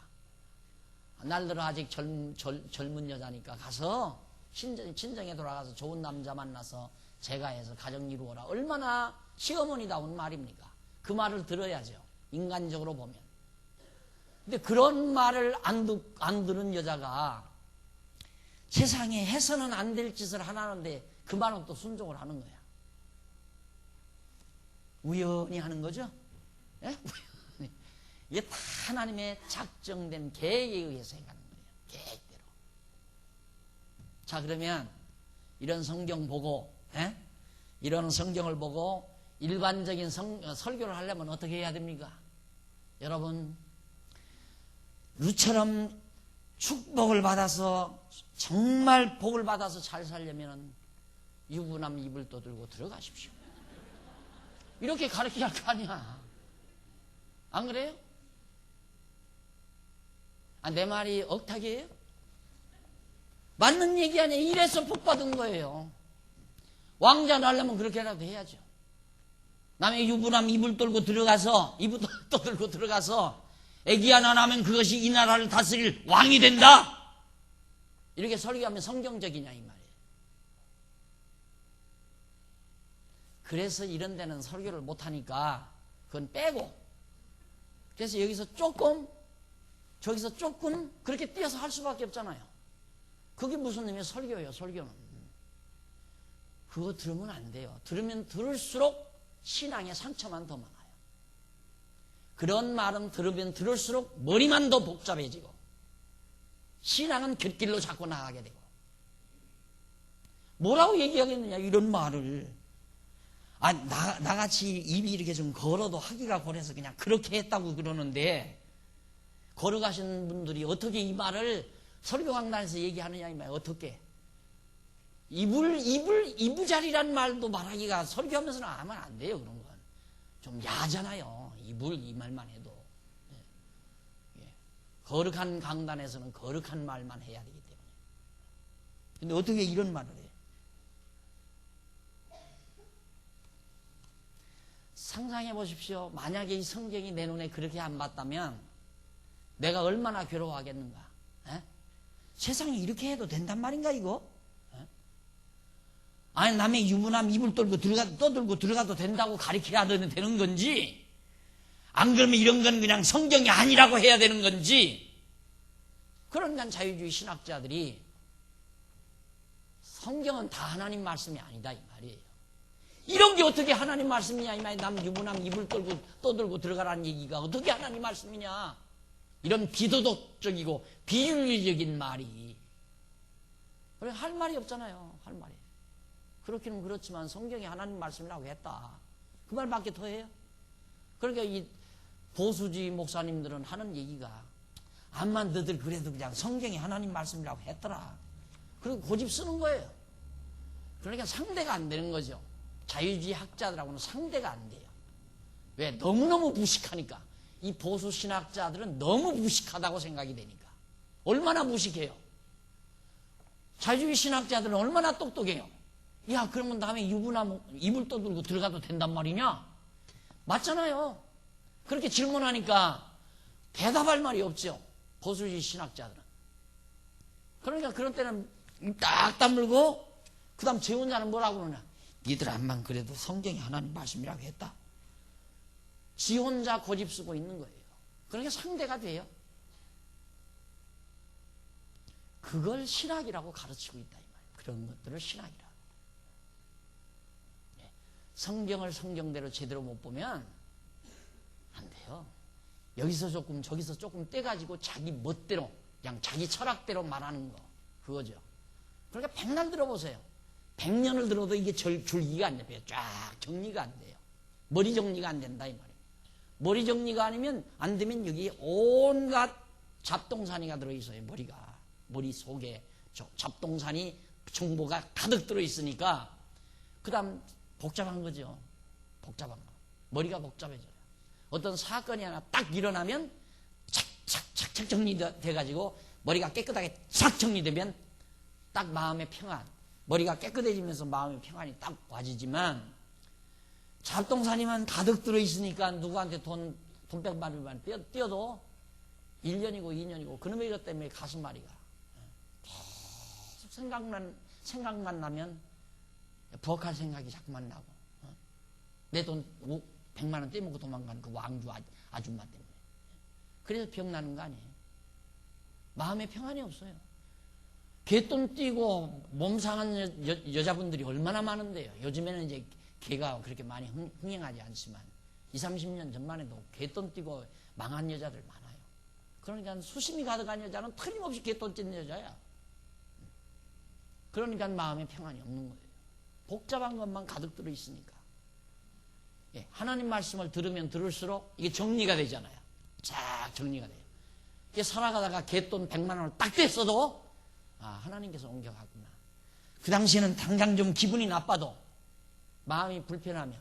날들은 아직 젊은 여자니까 가서 친정에 돌아가서 좋은 남자 만나서 재가해서 가정 이루어라. 얼마나 시어머니다운 말입니까? 그 말을 들어야죠. 인간적으로 보면. 근데 그런 말을 안 들은 여자가 세상에 해서는 안 될 짓을 하는데 그 말은 또 순종을 하는 거야. 우연히 하는 거죠? 예? 우연히. 이게 다 하나님의 작정된 계획에 의해서 행하는 거예요. 계획대로. 자, 그러면 이런 성경 보고, 이런 성경을 보고 일반적인 설교를 하려면 어떻게 해야 됩니까? 여러분, 루처럼 축복을 받아서 정말 복을 받아서 잘 살려면 유부남 입을 떠들고 들어가십시오. 이렇게 가르쳐야 할 거 아니야. 안 그래요? 아, 내 말이 억탁이에요? 맞는 얘기 아니에요. 이래서 복 받은 거예요. 왕자 나려면 그렇게라도 해야죠. 남의 유부남 입을 떨고 들어가서, 입을 떠들고 들어가서 애기 하나 낳으면 그것이 이 나라를 다스릴 왕이 된다. 이렇게 설교하면 성경적이냐 이 말이에요. 그래서 이런 데는 설교를 못하니까 그건 빼고, 그래서 여기서 조금 저기서 조금 그렇게 띄어서 할 수밖에 없잖아요. 그게 무슨 의미예요? 설교예요. 설교는 그거 들으면 안 돼요. 들으면 들을수록 신앙의 상처만 더 많아요. 그런 말은 들으면 들을수록 머리만 더 복잡해지고 신앙은 곁길로 자꾸 나가게 되고. 뭐라고 얘기하겠느냐 이런 말을. 아, 나같이 입이 이렇게 좀 걸어도 하기가 고래서 그냥 그렇게 했다고 그러는데, 걸어가시는 분들이 어떻게 이 말을 설교 강단에서 얘기하느냐 이 말이에요. 어떻게 이부자리란 말도 말하기가 설교하면서는 하면 안 돼요. 그런 건 좀 야잖아요. 이 말만 해도. 거룩한 강단에서는 거룩한 말만 해야 되기 때문에. 근데 어떻게 이런 말을 해요? 상상해 보십시오. 만약에 이 성경이 내 눈에 그렇게 안 봤다면 내가 얼마나 괴로워하겠는가. 에? 세상에 이렇게 해도 된단 말인가 이거? 에? 아니 남의 유부남 입을 떨고 떠들고 들어가도 된다고 가르쳐야 되는 건지, 안 그러면 이런 건 그냥 성경이 아니라고 해야 되는 건지. 그러니까 자유주의 신학자들이 성경은 다 하나님 말씀이 아니다 이 말이에요. 이런 게 어떻게 하나님 말씀이냐 이 말이에요. 남 유부남 입을 떨고 떠들고 들어가라는 얘기가 어떻게 하나님 말씀이냐. 이런 비도덕적이고 비윤리적인 말이. 할 말이 없잖아요. 할 말이. 그렇기는 그렇지만 성경이 하나님 말씀이라고 했다. 그 말밖에 더 해요? 그러니까 이 보수주의 목사님들은 하는 얘기가, 암만 너들 그래도 그냥 성경이 하나님 말씀이라고 했더라. 그리고 고집 쓰는 거예요. 그러니까 상대가 안 되는 거죠. 자유주의 학자들하고는 상대가 안 돼요. 왜? 너무너무 무식하니까. 이 보수 신학자들은 너무 무식하다고 생각이 되니까. 얼마나 무식해요? 자유주의 신학자들은 얼마나 똑똑해요? 야, 그러면 남의 유부남 입을 떠들고 들어가도 된단 말이냐? 맞잖아요. 그렇게 질문하니까 대답할 말이 없죠. 보수주의 신학자들은. 그러니까 그런 때는 딱 다물고, 그 다음 제 혼자는 뭐라고 그러냐? 니들 암만 그래도 성경이 하나님 말씀이라고 했다. 지 혼자 고집 쓰고 있는 거예요. 그러니까 상대가 돼요. 그걸 신학이라고 가르치고 있다 이 말이에요. 그런 것들을 신학이라. 성경을 성경대로 제대로 못 보면 안 돼요. 여기서 조금 저기서 조금 떼가지고 자기 멋대로 그냥 자기 철학대로 말하는 거, 그거죠. 그러니까 100날 들어보세요. 100년을 들어도 이게 줄기가 안 잡혀요. 쫙 정리가 안 돼요. 머리 정리가 안 된다 이 말이에요. 머리 정리가 아니면 안 되면 여기 온갖 잡동사니가 들어있어요. 머리 속에 잡동사니 정보가 가득 들어있으니까 그 다음 복잡한 거죠. 복잡한 거. 머리가 복잡해져요. 어떤 사건이 하나 딱 일어나면 착착착착 정리돼가지고 머리가 깨끗하게 착 정리되면 딱 마음의 평안, 머리가 깨끗해지면서 마음의 평안이 딱 와지지만, 잡동사니만 가득 들어있으니까 누구한테 돈 100만원만 띄어도 1년이고 2년이고 그놈의 것 때문에 가슴앓이가 계속 생각만 나면 부엌할 생각이 자꾸만 나고, 내 돈 100만원 떼먹고 도망가는 그 왕주 아줌마 때문에. 그래서 병 나는 거 아니에요. 마음의 평안이 없어요. 개돈 띄고 몸 상한 여자분들이 얼마나 많은데요. 요즘에는 이제 개가 그렇게 많이 흥행하지 않지만 20, 30년 전만 해도 개돈 띄고 망한 여자들 많아요. 그러니까 수심이 가득한 여자는 틀림없이 개돈 찢는 여자야. 그러니까 마음의 평안이 없는 거예요. 복잡한 것만 가득 들어있으니까. 예, 하나님 말씀을 들으면 들을수록 이게 정리가 되잖아요. 쫙 정리가 돼요. 이게 살아가다가 개돈 100만 원을 딱 뗐어도, 아, 하나님께서 옮겨갔구나. 그 당시에는 당장 좀 기분이 나빠도 마음이 불편하면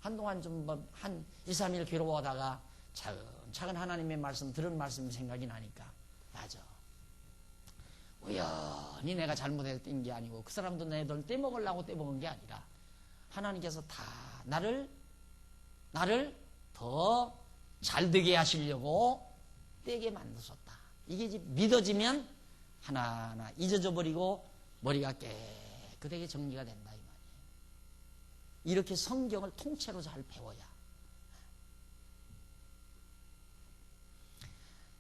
한동안 좀 한 2, 3일 괴로워하다가 차근차근 하나님의 말씀 들은 말씀 생각이 나니까 맞아. 우연히 내가 잘못했던 게 아니고 그 사람도 내 돈 떼먹으려고 떼먹은 게 아니라 하나님께서 다 나를 더 잘되게 하시려고 떼게 만드셨다. 이게 이제 믿어지면 하나하나 잊어져 버리고 머리가 깨끗하게 정리가 된다 이 말이에요. 이렇게 성경을 통째로 잘 배워야.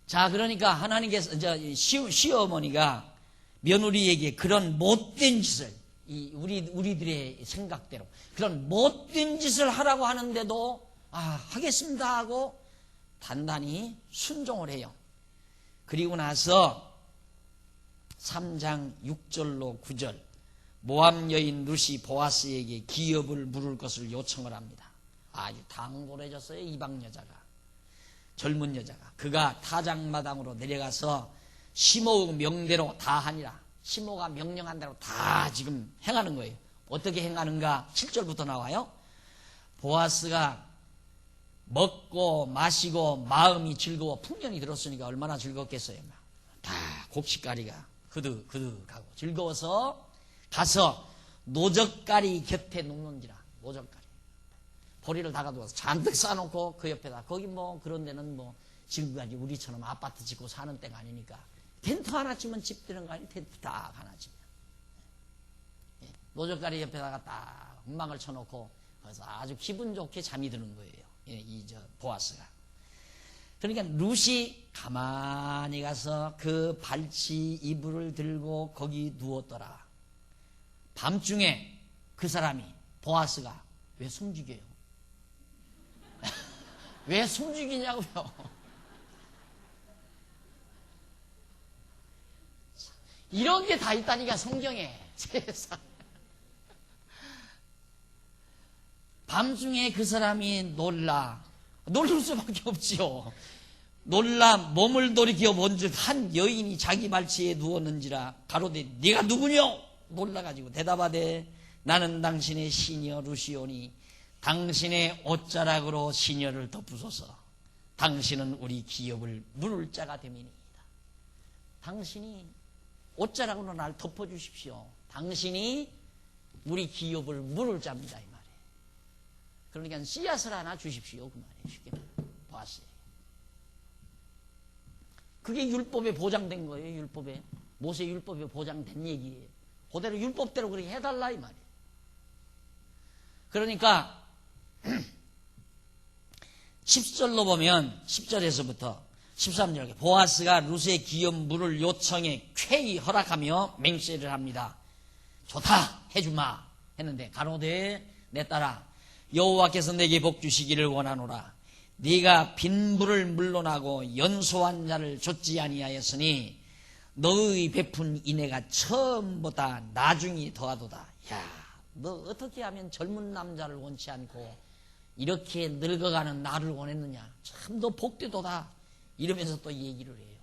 자, 그러니까 하나님께서 시어머니가 며느리에게 그런 못된 짓을 우리들의 생각대로 그런 못된 짓을 하라고 하는데도 하겠습니다 하고 단단히 순종을 해요. 그리고 나서 3장 6절로 9절 모압 여인 룻이 보아스에게 기업을 물을 것을 요청을 합니다. 아주 당돌해졌어요. 이방 여자가, 젊은 여자가. 그가 타작마당으로 내려가서 시므 명대로 다 하니라. 시므가 명령한 대로 다 지금 행하는 거예요. 어떻게 행하는가? 7절부터 나와요. 보아스가 먹고 마시고 마음이 즐거워. 풍년이 들었으니까 얼마나 즐겁겠어요. 다 곡식가리가 그득하고 즐거워서 가서 노젓가리 곁에 눕는지라. 노젓가리 보리를 다 가져와서 잔뜩 싸놓고 그 옆에다. 거기 뭐 그런 데는 뭐 지금까지 우리처럼 아파트 짓고 사는 때가 아니니까 텐트 하나 치면 집 되는 거 아니? 텐트 딱 하나 치면 노젓가리 옆에다가 딱 음악을 쳐놓고 그래서 아주 기분 좋게 잠이 드는 거예요. 보아스가. 그러니까 룻이 가만히 가서 그 발치 이불을 들고 거기 누웠더라. 밤중에 그 사람이 보아스가 왜 숨죽여요? 왜 숨죽이냐고요? 이런 게 다 있다니까 성경에. 세상. 밤중에 그 사람이 놀랄 수밖에 없지요. 놀라 몸을 돌이켜 본즉 한 여인이 자기 발치에 누웠는지라. 가로되 네가 누구뇨? 놀라가지고 대답하되 나는 당신의 시녀 룻이오니 당신의 옷자락으로 시녀를 덮으소서. 당신은 우리 기업을 물을 자가 됨이니이다. 당신이 옷자락으로 날 덮어주십시오. 당신이 우리 기업을 물을 자입니다. 이 말이에요. 그러니까 씨앗을 하나 주십시오. 그 말이에요. 쉽게 보았어요. 그게 율법에 보장된 거예요. 율법에. 모세 율법에 보장된 얘기예요. 그대로 율법대로 그렇게 해달라 이 말이에요. 그러니까 10절로 보면 10절에서부터 13절에 보아스가 룻의 기업 물을 요청해 쾌히 허락하며 맹세를 합니다. 좋다 해주마 했는데 가로되 내 딸아 여호와께서 내게 복 주시기를 원하노라. 네가 빈부를 물론하고 연소한 자를 좇지 아니하였으니 너의 베푼 인애가 처음보다 나중이 더하도다. 야, 너 어떻게 하면 젊은 남자를 원치 않고 이렇게 늙어가는 나를 원했느냐. 참 너 복되도다. 이러면서 또 얘기를 해요.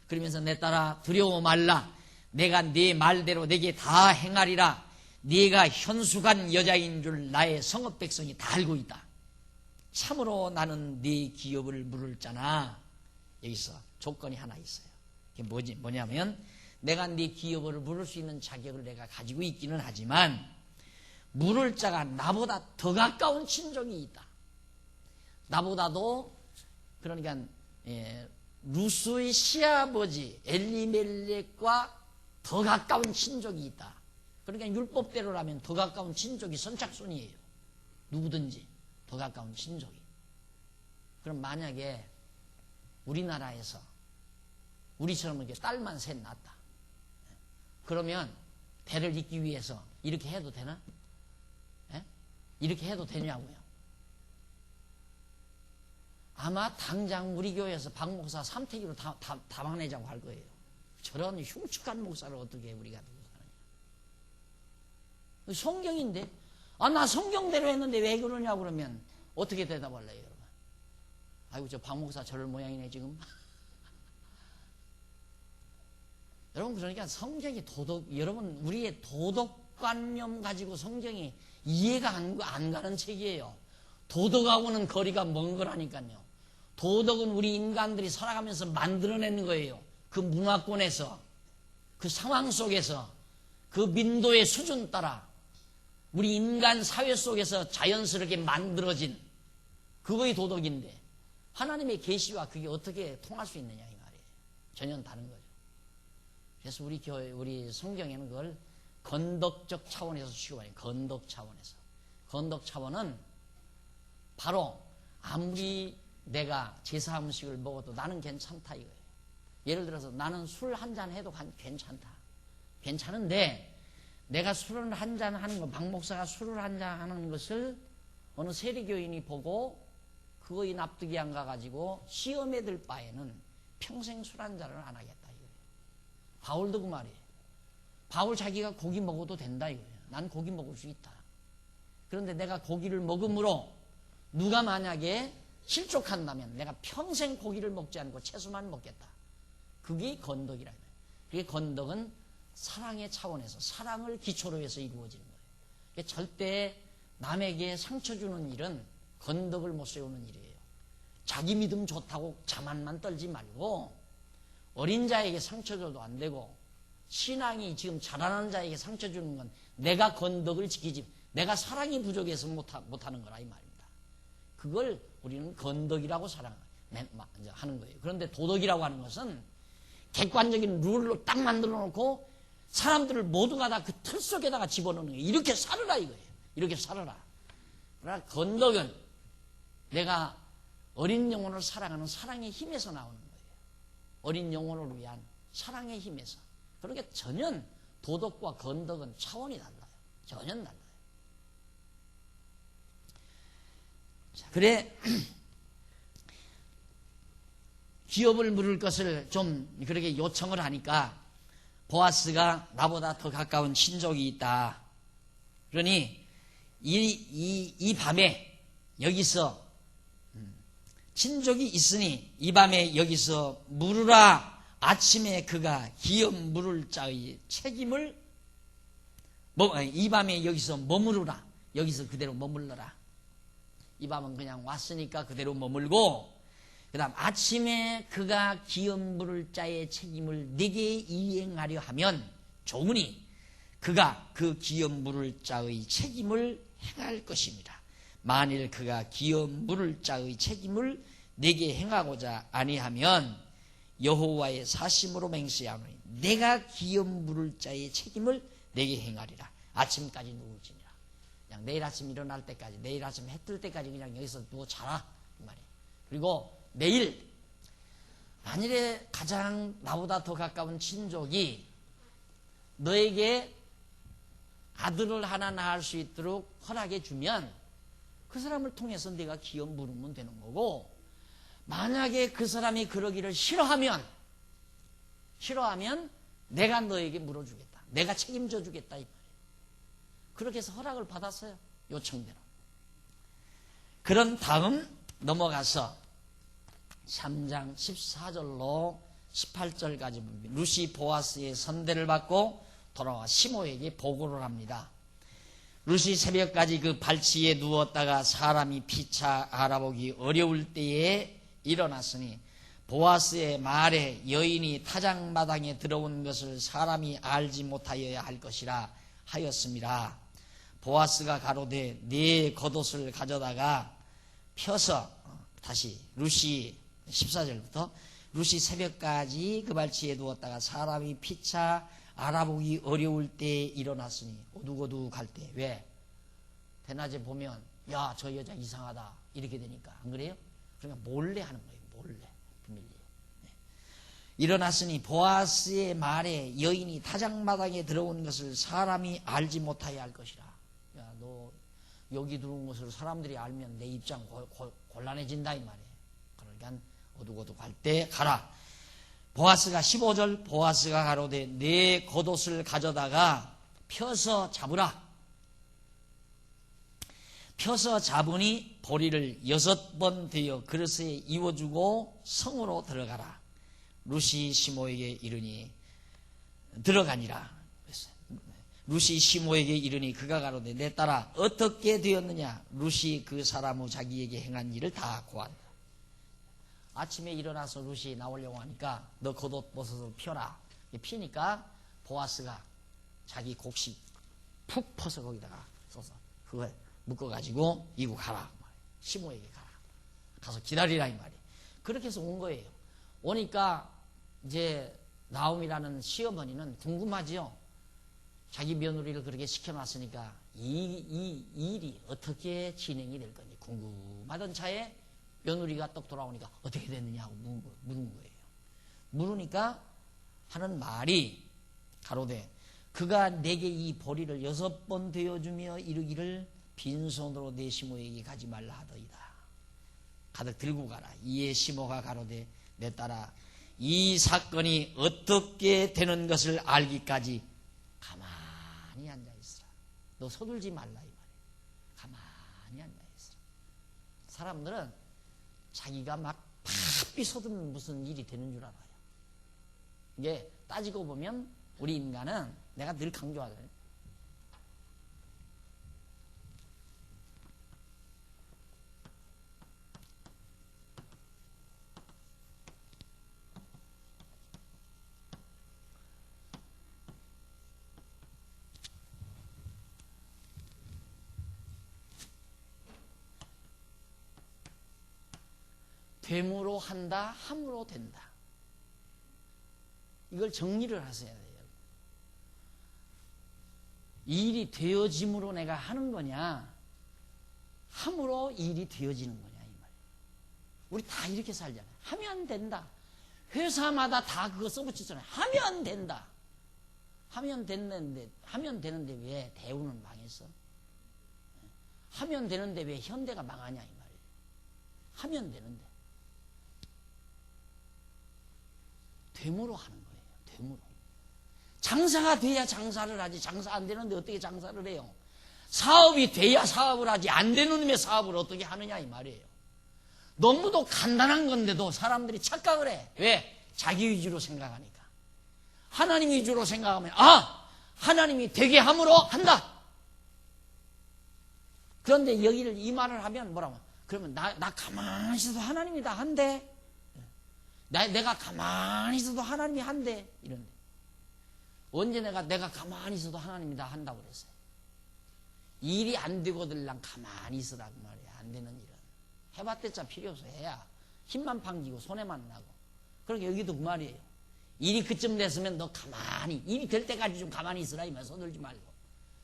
그러면서 내 딸아 두려워 말라. 내가 네 말대로 내게 다 행하리라. 네가 현숙한 여자인 줄 나의 성읍 백성이 다 알고 있다. 참으로 나는 네 기업을 물을 자나. 여기서 조건이 하나 있어요. 그게 뭐냐면 내가 네 기업을 물을 수 있는 자격을 내가 가지고 있기는 하지만 물을 자가 나보다 더 가까운 친족이 있다. 나보다도 그러니까 룻의 시아버지 엘리멜렉과 더 가까운 친족이 있다. 그러니까 율법대로라면 더 가까운 친족이 선착순이에요. 누구든지 더 가까운 친족이. 그럼 만약에 우리나라에서 우리처럼 이렇게 딸만 셋 낳았다. 그러면 배를 잇기 위해서 이렇게 해도 되나? 이렇게 해도 되냐고요. 아마 당장 우리 교회에서 박 목사 삼태기로 다 막내자고 할 거예요. 저런 흉측한 목사를 어떻게 우리가 두고 사느냐. 성경인데 나 성경대로 했는데 왜 그러냐고 그러면 어떻게 대답할래요 여러분? 아이고 저 박 목사 저럴 모양이네 지금. 여러분, 그러니까 성경이 여러분, 우리의 도덕관념 가지고 성경이 이해가 안 가는 책이에요. 도덕하고는 거리가 먼 거라니까요. 도덕은 우리 인간들이 살아가면서 만들어내는 거예요. 그 문화권에서, 그 상황 속에서, 그 민도의 수준 따라 우리 인간 사회 속에서 자연스럽게 만들어진 그거의 도덕인데, 하나님의 계시와 그게 어떻게 통할 수 있느냐 이 말이에요. 전혀 다른 거죠. 그래서 우리 성경에는 그걸 건덕적 차원에서 취급해요. 건덕 차원에서. 건덕 차원은 바로 아무리 내가 제사 음식을 먹어도 나는 괜찮다 이거예요. 예를 들어서 나는 술 한잔 해도 괜찮다. 괜찮은데 내가 술을 한잔 하는 거, 박 목사가 술을 한잔 하는 것을 어느 세리교인이 보고 그거에 납득이 안 가가지고 시험에 들 바에는 평생 술 한잔을 안 하겠다 이거예요. 바울도 그 말이에요. 바울 자기가 고기 먹어도 된다 이거예요. 난 고기 먹을 수 있다. 그런데 내가 고기를 먹음으로 누가 만약에 실족한다면 내가 평생 고기를 먹지 않고 채소만 먹겠다. 그게 건덕이라 해요. 그게 건덕은 사랑의 차원에서 사랑을 기초로 해서 이루어지는 거예요. 절대 남에게 상처 주는 일은 건덕을 못 세우는 일이에요. 자기 믿음 좋다고 자만만 떨지 말고 어린 자에게 상처 줘도 안 되고 신앙이 지금 자라나는 자에게 상처 주는 건 내가 건덕을 지키지 내가 사랑이 부족해서 못하는 거라 이 말입니다. 그걸 우리는 건덕이라고 하는 거예요. 그런데 도덕이라고 하는 것은 객관적인 룰로 딱 만들어 놓고 사람들을 모두가 다 그 틀 속에다가 집어넣는 거예요. 이렇게 살아라 이거예요. 이렇게 살아라. 그러나 건덕은 내가 어린 영혼을 사랑하는 사랑의 힘에서 나오는 거예요. 어린 영혼을 위한 사랑의 힘에서. 그러니까 전혀 도덕과 건덕은 차원이 달라요. 전혀 달라요. 자, 그래 기업을 물을 것을 좀 그렇게 요청을 하니까 보아스가 나보다 더 가까운 친족이 있다. 그러니 이 밤에 여기서 친족이 있으니 이 밤에 여기서 물으라. 아침에 그가 기업 물을 자의 책임을 이 밤에 여기서 머무르라. 여기서 그대로 머물러라. 이 밤은 그냥 왔으니까 그대로 머물고 그 다음 아침에 그가 기업 물을 자의 책임을 내게 이행하려 하면 좋으니 그가 그 기업 물을 자의 책임을 행할 것입니다. 만일 그가 기업 물을 자의 책임을 내게 행하고자 아니하면 여호와의 사심으로 맹세하노니 내가 기업 물을 자의 책임을 내게 행하리라. 아침까지 누울지니라. 그냥 내일 아침 일어날 때까지, 내일 아침 해 뜰 때까지 그냥 여기서 누워 자라 이 말이에요. 그리고 내일 만일에 가장 나보다 더 가까운 친족이 너에게 아들을 하나 낳을 수 있도록 허락해 주면 그 사람을 통해서 네가 기업 물으면 되는 거고, 만약에 그 사람이 그러기를 싫어하면 내가 너에게 물어주겠다. 내가 책임져 주겠다 이 말이에요. 그렇게 해서 허락을 받았어요. 요청대로. 그런 다음 넘어가서 3장 14절로 18절까지 루시 보아스의 선대를 받고 돌아와 시모에게 보고를 합니다. 루시 새벽까지 그 발치에 누웠다가 사람이 피차 알아보기 어려울 때에 일어났으니 보아스의 말에 여인이 타작마당에 들어온 것을 사람이 알지 못하여야 할 것이라 하였습니다. 보아스가 가로되 네 겉옷을 가져다가 펴서 다시 루시 14절부터 루시 새벽까지 그 발치에 누웠다가 사람이 피차 알아보기 어려울 때에 일어났으니 오두고두할 때. 왜? 대낮에 보면 야, 저 여자 이상하다 이렇게 되니까. 안 그래요? 그러니까 몰래 하는 거예요. 몰래. 비밀리에. 네. 일어났으니 보아스의 말에 여인이 타작마당에 들어온 것을 사람이 알지 못하여 할 것이라. 야, 너 여기 들어온 것을 사람들이 알면 내 입장 곤란해진다 이 말이에요. 그러니까 오두고두할 때 가라. 보아스가 15절 보아스가 가로되 내 겉옷을 가져다가 펴서 잡으라. 펴서 잡으니 보리를 6번 되어 그릇에 이어주고 성으로 들어가라. 루시 시모에게 이르니 들어가니라. 룻이 시모에게 이르니 그가 가로되 내 딸아 어떻게 되었느냐. 룻이 그 사람 후 자기에게 행한 일을 다 고한다. 아침에 일어나서 룻이 나오려고 하니까 너 겉옷 벗어서 펴라. 피니까 보아스가 자기 곡식 푹 퍼서 거기다가 써서 그걸 묶어가지고 이고 가라. 시모에게 가라. 가서 기다리라 이 말이에요. 그렇게 해서 온 거예요. 오니까 이제 나옴이라는 시어머니는 궁금하지요. 자기 며느리를 그렇게 시켜놨으니까 이 일이 어떻게 진행이 될 건지 궁금하던 차에 며느리가 떡 돌아오니까 어떻게 됐느냐고 물은 거예요. 물으니까 하는 말이 가로되 그가 내게 이 보리를 6번 되어주며 이르기를 빈손으로 내 시모에게 가지 말라 하더이다. 가득 들고 가라. 이에 시모가 가로되 내 딸아 이 사건이 어떻게 되는 것을 알기까지 가만히 앉아있으라. 너 서둘지 말라 이 말이야. 가만히 앉아있으라. 사람들은 자기가 막 바삐 서두르면 무슨 일이 되는 줄 알아요. 이게 따지고 보면 우리 인간은 내가 늘 강조하잖아요. 됨으로 한다, 함으로 된다. 이걸 정리를 하셔야 돼요. 일이 되어짐으로 내가 하는 거냐, 함으로 일이 되어지는 거냐 이 말이에요. 우리 다 이렇게 살잖아요. 하면 된다. 회사마다 다 그거 써붙이잖아요. 하면 된다. 하면 되는데 왜 대우는 망했어? 하면 되는데 왜 현대가 망하냐 이 말이에요. 하면 되는데. 됨으로 하는 거예요. 됨으로. 장사가 돼야 장사를 하지. 장사 안 되는데 어떻게 장사를 해요? 사업이 돼야 사업을 하지. 안 되는 놈의 사업을 어떻게 하느냐 이 말이에요. 너무도 간단한 건데도 사람들이 착각을 해. 왜? 자기 위주로 생각하니까. 하나님 위주로 생각하면 하나님이 되게 함으로 한다. 그런데 여기를 이 말을 하면 뭐라고? 그러면 나 가만히 있어도 하나님이 다 한대. 내가 가만히 있어도 하나님이 한대. 이런데. 언제 내가 가만히 있어도 하나님이 다 한다고 그랬어요. 일이 안 되고들랑 가만히 있으라고 말이야. 안 되는 일은. 해봤댔자 필요 없어. 해야 힘만 방지고 손해만 나고. 그러니까 여기도 그 말이에요. 일이 그쯤 됐으면 너 가만히, 일이 될 때까지 좀 가만히 있으라. 이말 서둘지 말고.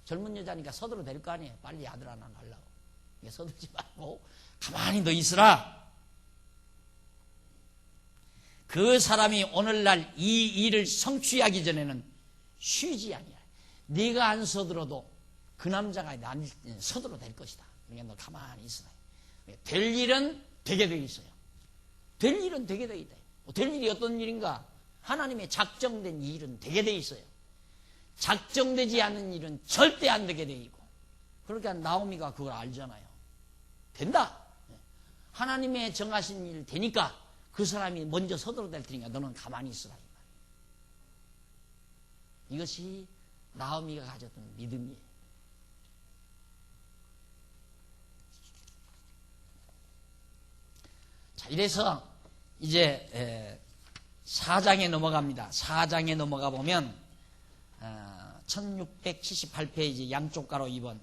젊은 여자니까 서둘러 될 거 아니에요. 빨리 아들 하나 낳으려고. 서둘지 말고 가만히 너 있으라. 그 사람이 오늘날 이 일을 성취하기 전에는 쉬지 아니야. 네가 안 서둘러도 그 남자가 서둘러 될 것이다. 그러니까 너 가만히 있으라. 될 일은 되게 돼 있어요. 될 일은 되게 돼 있다. 될 일이 어떤 일인가? 하나님의 작정된 일은 되게 돼 있어요. 작정되지 않은 일은 절대 안 되게 돼 있고. 그러니까 나오미가 그걸 알잖아요. 된다. 하나님의 정하신 일 되니까 그 사람이 먼저 서둘러 될 테니까 너는 가만히 있으라. 이것이 나오미가 가졌던 믿음이에요. 자, 이래서 이제 4장에 넘어갑니다. 4장에 넘어가 보면 1678페이지 양쪽 가로 2번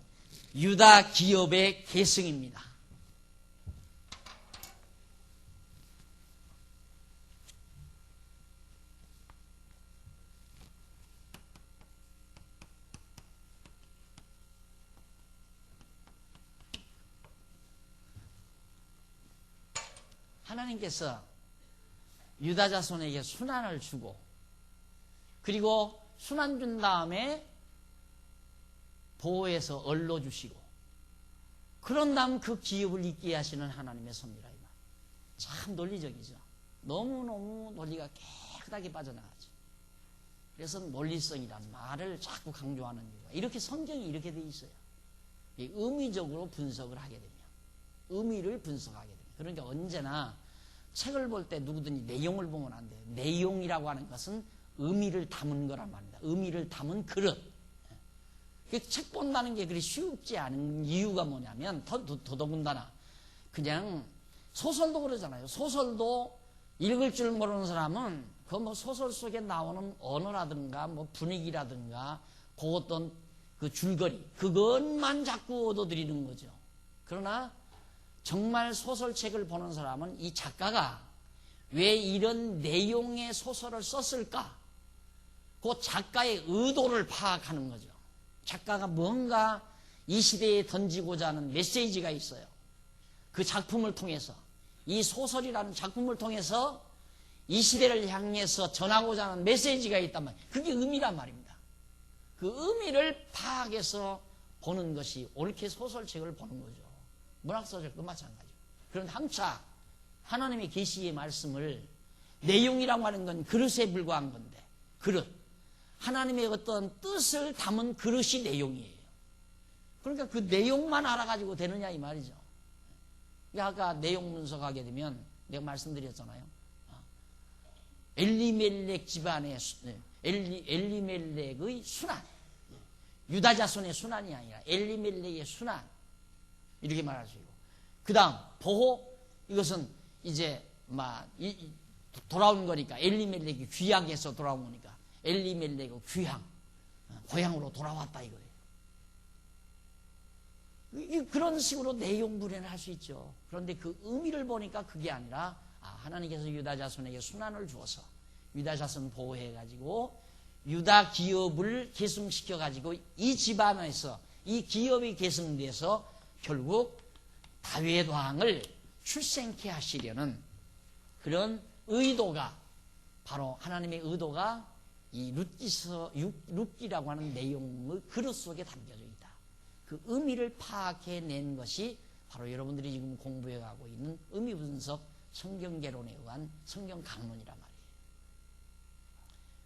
유다 기업의 계승입니다. 하나님께서 유다 자손에게 순환을 주고 그리고 순환 준 다음에 보호해서 얼로 주시고 그런 다음 그 기업을 있게 하시는 하나님의 섭리라. 참 논리적이죠. 너무너무 논리가 깨끗하게 빠져나가죠. 그래서 논리성이란 말을 자꾸 강조하는 이유가 이렇게 성경이 이렇게 돼 있어요. 의미적으로 분석을 하게 되면 의미를 분석하게 됩니다. 그러니까 언제나 책을 볼 때 누구든지 내용을 보면 안 돼요. 내용이라고 하는 것은 의미를 담은 거란 말입니다. 의미를 담은 그릇. 책 본다는 게 그리 쉽지 않은 이유가 뭐냐면 더더군다나 그냥 소설도 그러잖아요. 소설도 읽을 줄 모르는 사람은 그 뭐 소설 속에 나오는 언어라든가 뭐 분위기라든가 그 어떤 그 줄거리 그것만 자꾸 얻어들이는 거죠. 그러나 정말 소설책을 보는 사람은 이 작가가 왜 이런 내용의 소설을 썼을까? 그 작가의 의도를 파악하는 거죠. 작가가 뭔가 이 시대에 던지고자 하는 메시지가 있어요. 그 작품을 통해서, 이 소설이라는 작품을 통해서 이 시대를 향해서 전하고자 하는 메시지가 있단 말이에요. 그게 의미란 말입니다. 그 의미를 파악해서 보는 것이 옳게 소설책을 보는 거죠. 문학소설도 마찬가지고. 그런데 함차 하나님의 계시의 말씀을 내용이라고 하는 건 그릇에 불과한 건데, 그릇. 하나님의 어떤 뜻을 담은 그릇이 내용이에요. 그러니까 그 내용만 알아가지고 되느냐 이 말이죠. 아까 내용 분석하게 되면 내가 말씀드렸잖아요. 엘리멜렉 집안의 엘리멜렉의 순환, 유다 자손의 순환이 아니라 엘리멜렉의 순환 이렇게 말할 수 있고, 그 다음 보호, 이것은 이제 돌아온 거니까 엘리멜렉이 귀향에서 돌아온 거니까 엘리멜렉의 귀향, 고향으로 돌아왔다 이거예요. 그런 식으로 내용 분해를 할 수 있죠. 그런데 그 의미를 보니까 그게 아니라 하나님께서 유다 자손에게 순환을 주어서 유다 자손 보호해가지고 유다 기업을 계승시켜가지고 이 집안에서 이 기업이 계승돼서 결국 다윗 왕을 출생케 하시려는 그런 의도가, 바로 하나님의 의도가 이 룻기라고 하는 내용의 그릇 속에 담겨져 있다. 그 의미를 파악해낸 것이 바로 여러분들이 지금 공부해가고 있는 의미 분석 성경개론에 의한 성경 강론이란 말이에요.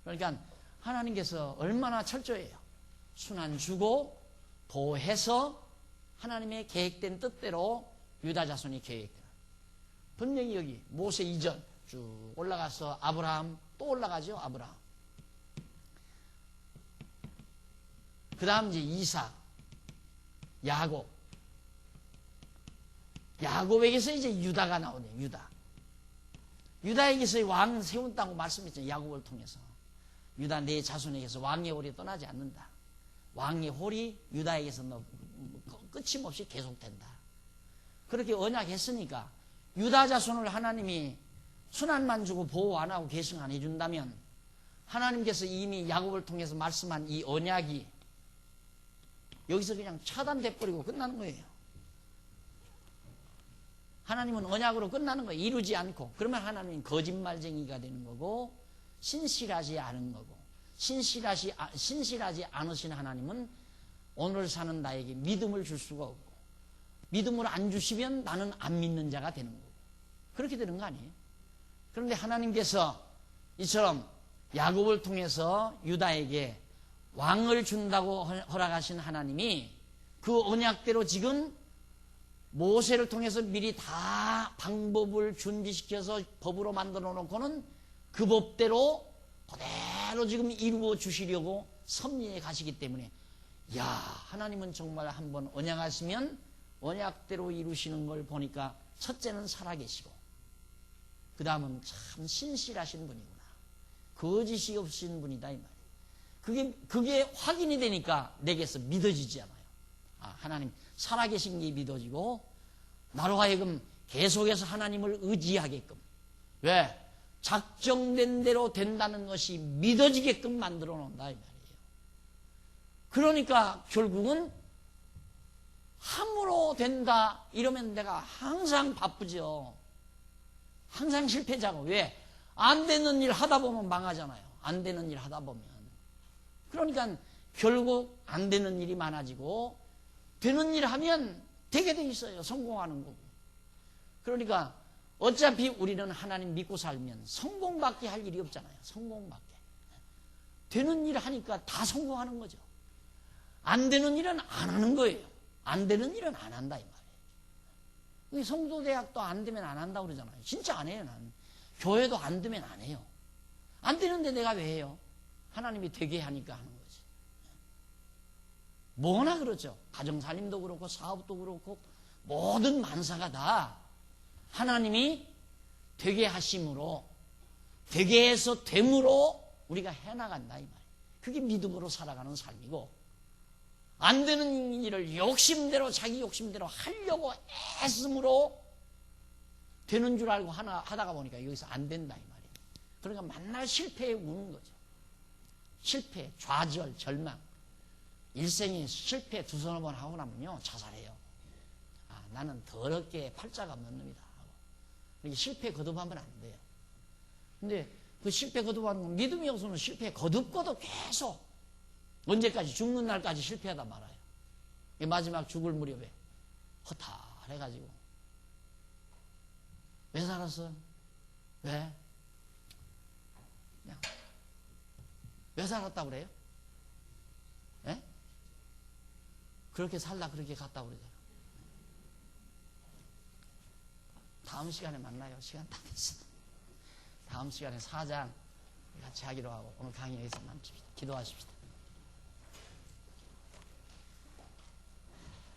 그러니까 하나님께서 얼마나 철저해요. 순환 주고 보호해서 하나님의 계획된 뜻대로 유다 자손이 계획돼요. 분명히 여기 모세 이전 쭉 올라가서 아브라함 또 올라가죠. 아브라함. 그 다음 이제 이삭, 야곱. 야곱에게서 이제 유다가 나오네요. 유다에게서 왕 세운다고 말씀했죠. 야곱을 통해서. 유다 내 자손에게서 왕의 홀이 떠나지 않는다. 왕의 홀이 유다에게서 끊임없이 계속된다. 그렇게 언약했으니까 유다 자손을 하나님이 순환만 주고 보호 안 하고 계승 안 해준다면 하나님께서 이미 야곱을 통해서 말씀한 이 언약이 여기서 그냥 차단돼버리고 끝나는 거예요. 하나님은 언약으로 끝나는 거예요. 이루지 않고. 그러면 하나님은 거짓말쟁이가 되는 거고 신실하지 않은 거고, 신실하지 않으신 하나님은 오늘 사는 나에게 믿음을 줄 수가 없고, 믿음을 안 주시면 나는 안 믿는 자가 되는 거고, 그렇게 되는 거 아니에요? 그런데 하나님께서 이처럼 야곱을 통해서 유다에게 왕을 준다고 허락하신 하나님이 그 언약대로 지금 모세를 통해서 미리 다 방법을 준비시켜서 법으로 만들어 놓고는 그 법대로 그대로 지금 이루어 주시려고 섭리해 가시기 때문에, 야, 하나님은 정말 한번 언약하시면 언약대로 이루시는 걸 보니까 첫째는 살아계시고 그 다음은 참 신실하신 분이구나, 거짓이 없으신 분이다 이 말이에요. 그게 확인이 되니까 내게서 믿어지지 않아요. 하나님 살아계신 게 믿어지고 나로 하여금 계속해서 하나님을 의지하게끔, 왜? 작정된 대로 된다는 것이 믿어지게끔 만들어 놓는다 이 말이에요. 그러니까 결국은 함으로 된다 이러면 내가 항상 바쁘죠. 항상 실패자고. 왜? 안 되는 일 하다 보면 망하잖아요. 안 되는 일 하다 보면. 그러니까 결국 안 되는 일이 많아지고 되는 일 하면 되게 돼 있어요. 성공하는 거고. 그러니까 어차피 우리는 하나님 믿고 살면 성공밖에 할 일이 없잖아요. 성공밖에. 되는 일 하니까 다 성공하는 거죠. 안 되는 일은 안 하는 거예요. 안 되는 일은 안 한다 이 말이에요. 성도대학도 안 되면 안 한다고 그러잖아요. 진짜 안 해요. 나는. 교회도 안 되면 안 해요. 안 되는데 내가 왜 해요? 하나님이 되게 하니까 하는 거지. 뭐나 그렇죠. 가정살림도 그렇고 사업도 그렇고 모든 만사가 다 하나님이 되게 하심으로, 되게 해서 됨으로 우리가 해나간다 이 말이에요. 그게 믿음으로 살아가는 삶이고, 안 되는 일을 욕심대로 자기 욕심대로 하려고 애씀으로 되는 줄 알고 하다가 보니까 여기서 안 된다 이 말이에요. 그러니까 만날 실패에 우는 거죠. 실패, 좌절, 절망. 일생에 실패 두서너 번 하고 나면요 자살해요. 아, 나는 더럽게 팔자가 없는 놈이다 하고. 이렇게 실패 거듭하면 안 돼요. 근데 그 실패 거듭하는 건 믿음이 없으면 실패 거듭고도 계속 언제까지? 죽는 날까지 실패하다 말아요. 마지막 죽을 무렵에 허탈해가지고 왜 살았어? 왜? 그냥 왜 살았다고 그래요? 예? 그렇게 살다 그렇게 갔다 그러잖아요. 다음 시간에 만나요. 시간 다 됐어. 다음 시간에 4장 같이 하기로 하고 오늘 강의 여기서 멈춥시다. 기도하십시다.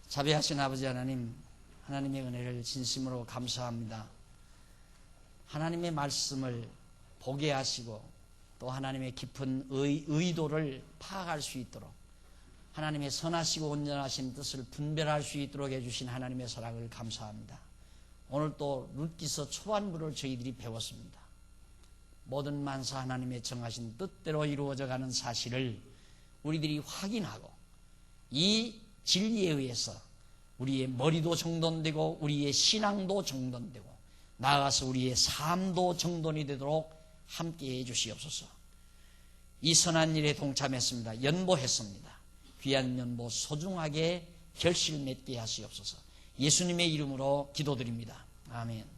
자비하신 아버지 하나님, 하나님의 은혜를 진심으로 감사합니다. 하나님의 말씀을 보게 하시고 또 하나님의 깊은 의도를 파악할 수 있도록 하나님의 선하시고 온전하신 뜻을 분별할 수 있도록 해주신 하나님의 사랑을 감사합니다. 오늘 또 룻기서 초반부를 저희들이 배웠습니다. 모든 만사 하나님의 정하신 뜻대로 이루어져가는 사실을 우리들이 확인하고 이 진리에 의해서 우리의 머리도 정돈되고 우리의 신앙도 정돈되고 나아가서 우리의 삶도 정돈이 되도록 함께해 주시옵소서. 이 선한 일에 동참했습니다. 연보했습니다. 귀한 연보 소중하게 결실 맺게 하시옵소서. 예수님의 이름으로 기도드립니다. 아멘.